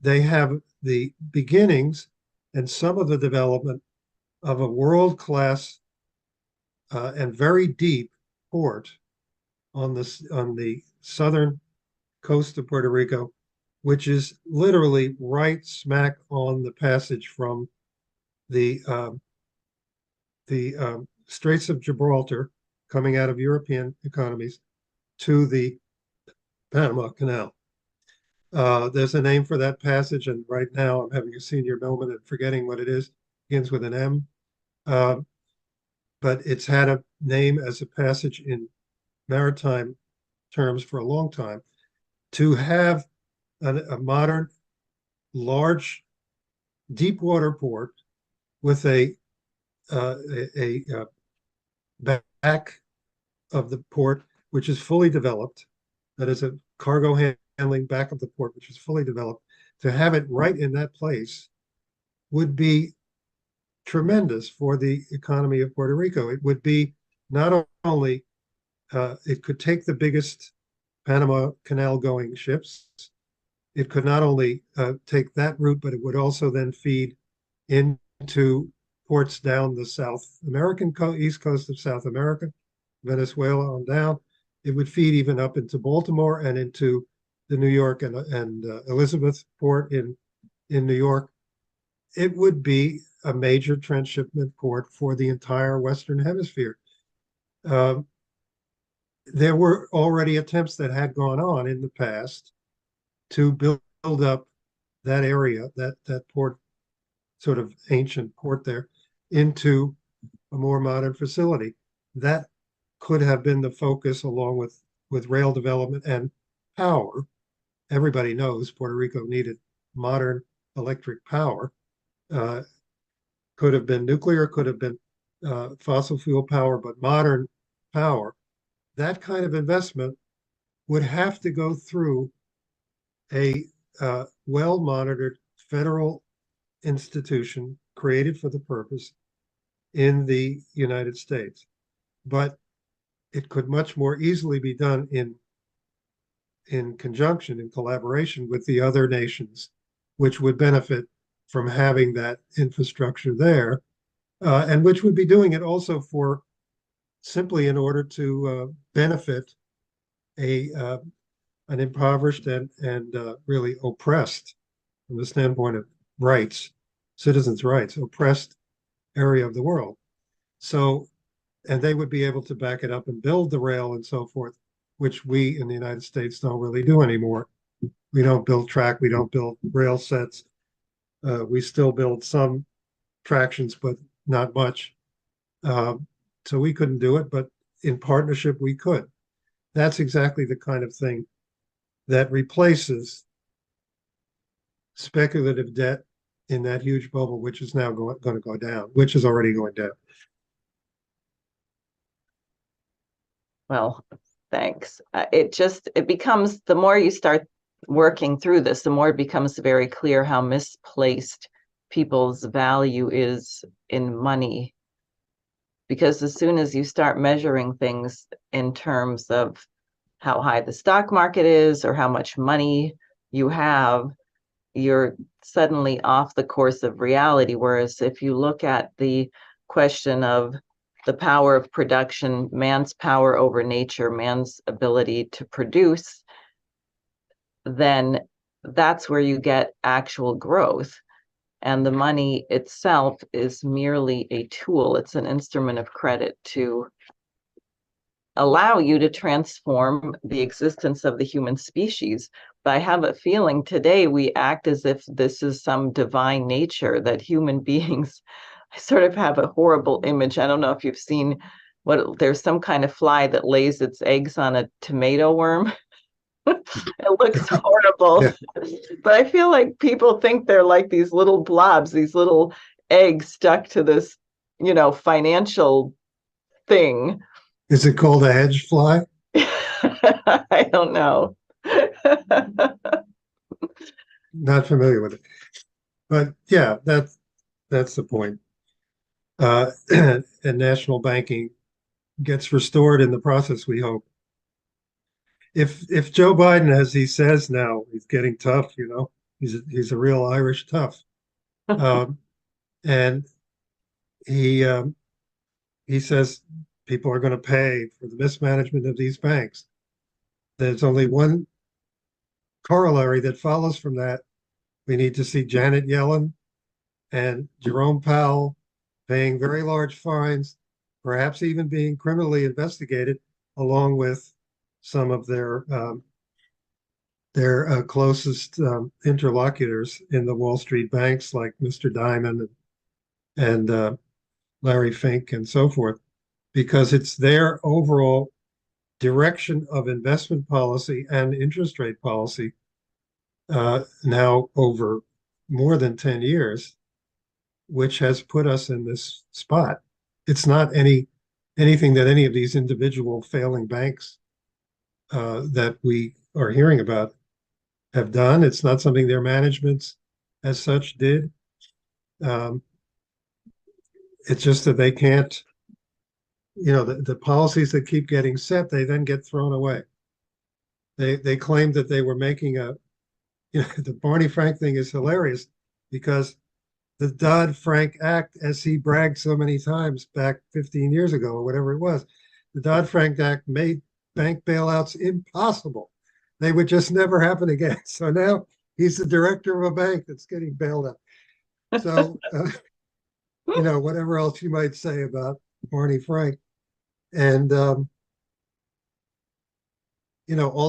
They have the beginnings and some of the development of a world-class and very deep port on the southern coast of Puerto Rico, which is literally right smack on the passage from the Straits of Gibraltar, coming out of European economies, to the Panama Canal. There's a name for that passage, and right now I'm having a senior moment and forgetting what it is. Begins with an M, but it's had a name as a passage in maritime terms for a long time. To have a modern, large, deep water port with a back of the port which is fully developed, that is a cargo handling back of the port which is fully developed, to have it right in that place would be tremendous for the economy of Puerto Rico. It would be not only, it could take the biggest Panama Canal going ships. It could not only take that route, but it would also then feed into ports down the South American east coast of South America, Venezuela on down. It would feed even up into Baltimore and into the New York and Elizabeth port in New York. It would be a major transshipment port for the entire Western Hemisphere. There were already attempts that had gone on in the past to build up that area, that port, sort of ancient port there, into a more modern facility. That could have been the focus, along with rail development and power. Everybody knows Puerto Rico needed modern electric power. Could have been nuclear, could have been fossil fuel power, but modern power. That kind of investment would have to go through a well-monitored federal institution created for the purpose in the United States. But it could much more easily be done in conjunction, in collaboration with the other nations, which would benefit from having that infrastructure there, and which would be doing it also for simply in order to benefit an impoverished and really oppressed, from the standpoint of rights, citizens' rights, oppressed area of the world. So, and they would be able to back it up and build the rail and so forth, which we in the United States don't really do anymore. We don't build track, we don't build rail sets. We still build some tractions, but not much. So we couldn't do it, but in partnership we could. That's exactly the kind of thing that replaces speculative debt in that huge bubble, which is now going to go down, which is already going down. Well, thanks. It becomes, the more you start working through this, the more it becomes very clear how misplaced people's value is in money. Because as soon as you start measuring things in terms of how high the stock market is or how much money you have, you're suddenly off the course of reality. Whereas if you look at the question of the power of production, man's power over nature, man's ability to produce, then that's where you get actual growth. And the money itself is merely a tool. It's an instrument of credit to allow you to transform the existence of the human species. But I have a feeling today we act as if this is some divine nature, that human beings, I sort of have a horrible image. I don't know if you've seen there's some kind of fly that lays its eggs on a tomato worm. It looks horrible. Yeah. But I feel like people think they're like these little blobs, these little eggs stuck to this, financial thing. Is it called a hedge fly? I don't know. Not familiar with it. But yeah, that's the point. And national banking gets restored in the process, we hope. If Joe Biden, as he says now, he's getting tough, he's a real Irish tough. And he says people are going to pay for the mismanagement of these banks. There's only one corollary that follows from that. We need to see Janet Yellen and Jerome Powell paying very large fines, perhaps even being criminally investigated, along with some of their closest interlocutors in the Wall Street banks, like Mr. Diamond and Larry Fink and so forth, because it's their overall direction of investment policy and interest rate policy now over more than 10 years, which has put us in this spot. It's not anything that any of these individual failing banks that we are hearing about have done. It's not something their managements as such did. It's just that they can't, the policies that keep getting set, they then get thrown away. They claim that they were making the Barney Frank thing is hilarious because the Dodd-Frank Act, as he bragged so many times back 15 years ago or whatever it was, the Dodd-Frank Act made bank bailouts impossible. They would just never happen again. So now he's the director of a bank that's getting bailed out. So, whatever else you might say about Barney Frank. And, all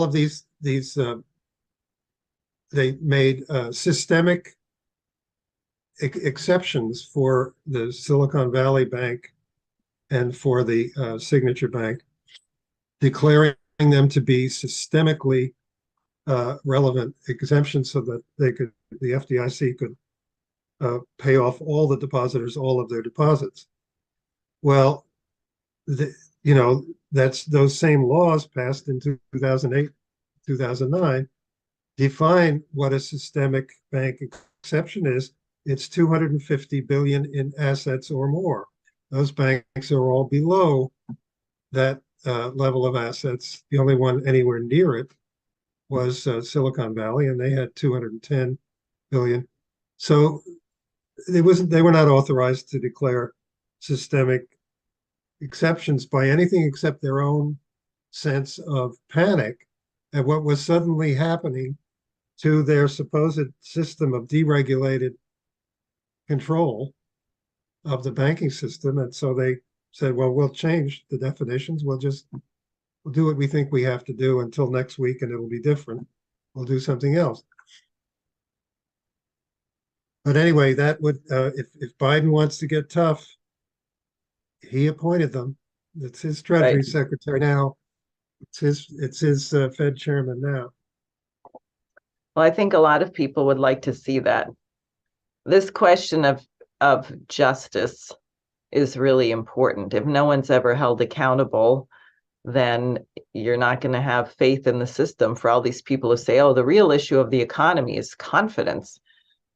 of these they made systemic exceptions for the Silicon Valley Bank and for the Signature Bank, declaring them to be systemically relevant exemptions so that the FDIC could pay off all the depositors all of their deposits. Well, that's those same laws passed in 2008, 2009 define what a systemic bank exception is. It's 250 billion in assets or more. Those banks are all below that level of assets. The only one anywhere near it was Silicon Valley, and they had 210 billion. So they were not authorized to declare systemic exceptions by anything except their own sense of panic at what was suddenly happening to their supposed system of deregulated control of the banking system. And so they said, well, we'll change the definitions. We'll do what we think we have to do until next week, and it'll be different. We'll do something else. But anyway, that would, if Biden wants to get tough, he appointed them. It's his Treasury Secretary now. It's his Fed chairman now. Well, I think a lot of people would like to see that. This question of justice is really important. If no one's ever held accountable, then you're not going to have faith in the system for all these people who say, oh, the real issue of the economy is confidence.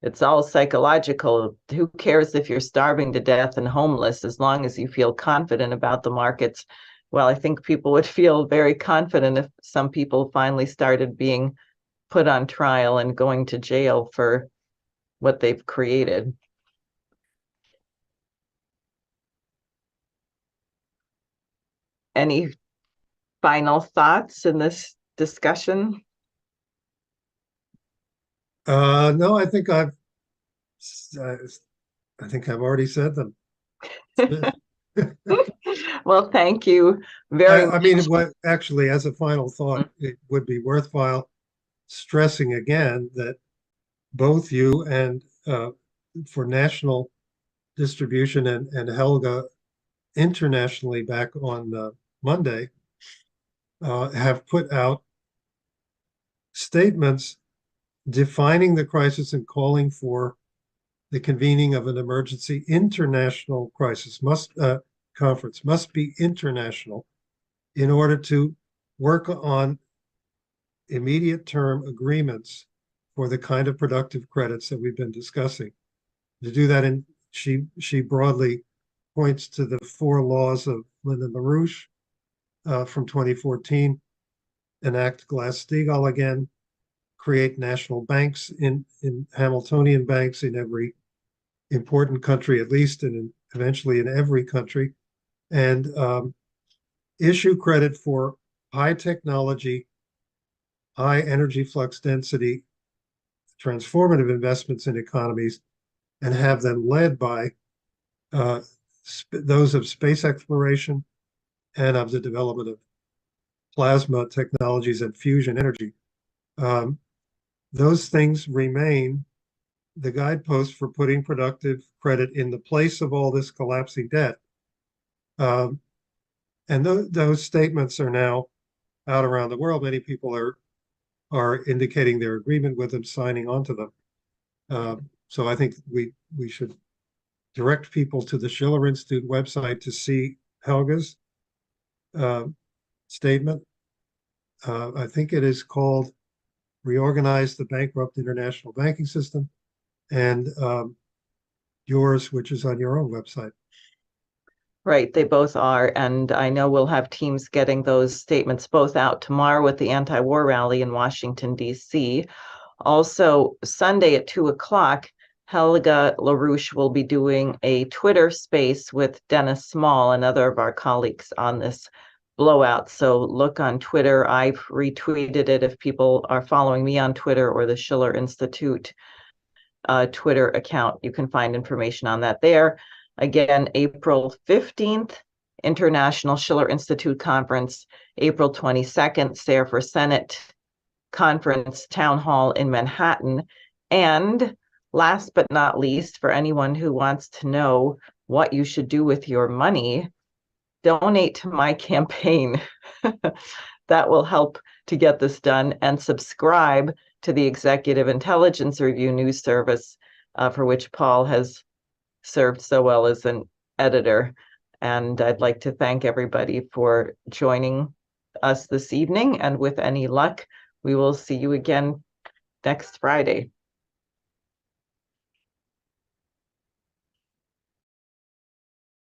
It's all psychological. Who cares if you're starving to death and homeless as long as you feel confident about the markets? Well, I think people would feel very confident if some people finally started being put on trial and going to jail for what they've created. any final thoughts in this discussion? No, I think I've already said them. Well, thank you very I much. mean, what actually, as a final thought, it would be worthwhile stressing again that both you and for national distribution and Helga internationally back on Monday have put out statements defining the crisis and calling for the convening of an emergency international crisis conference must be international in order to work on immediate term agreements for the kind of productive credits that we've been discussing. To do that, and she broadly points to the 4 laws of Lyndon LaRouche from 2014, enact Glass-Steagall again, create national banks in Hamiltonian banks in every important country at least, and eventually in every country, and issue credit for high technology, high energy flux density, transformative investments in economies, and have them led by those of space exploration and of the development of plasma technologies and fusion energy. Those things remain the guideposts for putting productive credit in the place of all this collapsing debt. And those statements are now out around the world. Many people are indicating their agreement with them, signing on to them. So I think we should direct people to the Schiller Institute website to see Helga's statement. I think it is called Reorganize the Bankrupt International Banking System, and yours, which is on your own website. Right, they both are. And I know we'll have teams getting those statements both out tomorrow with the anti-war rally in Washington, D.C. Also, Sunday at 2:00, Helga LaRouche will be doing a Twitter space with Dennis Small, another of our colleagues on this blowout. So look on Twitter. I've retweeted it if people are following me on Twitter or the Schiller Institute Twitter account. You can find information on that there. Again, April 15th, International Schiller Institute Conference, April 22nd, SARE for Senate Conference Town Hall in Manhattan. And last but not least, for anyone who wants to know what you should do with your money, donate to my campaign. That will help to get this done, and subscribe to the Executive Intelligence Review news service, for which Paul has served so well as an editor. And I'd like to thank everybody for joining us this evening. And with any luck, we will see you again next Friday.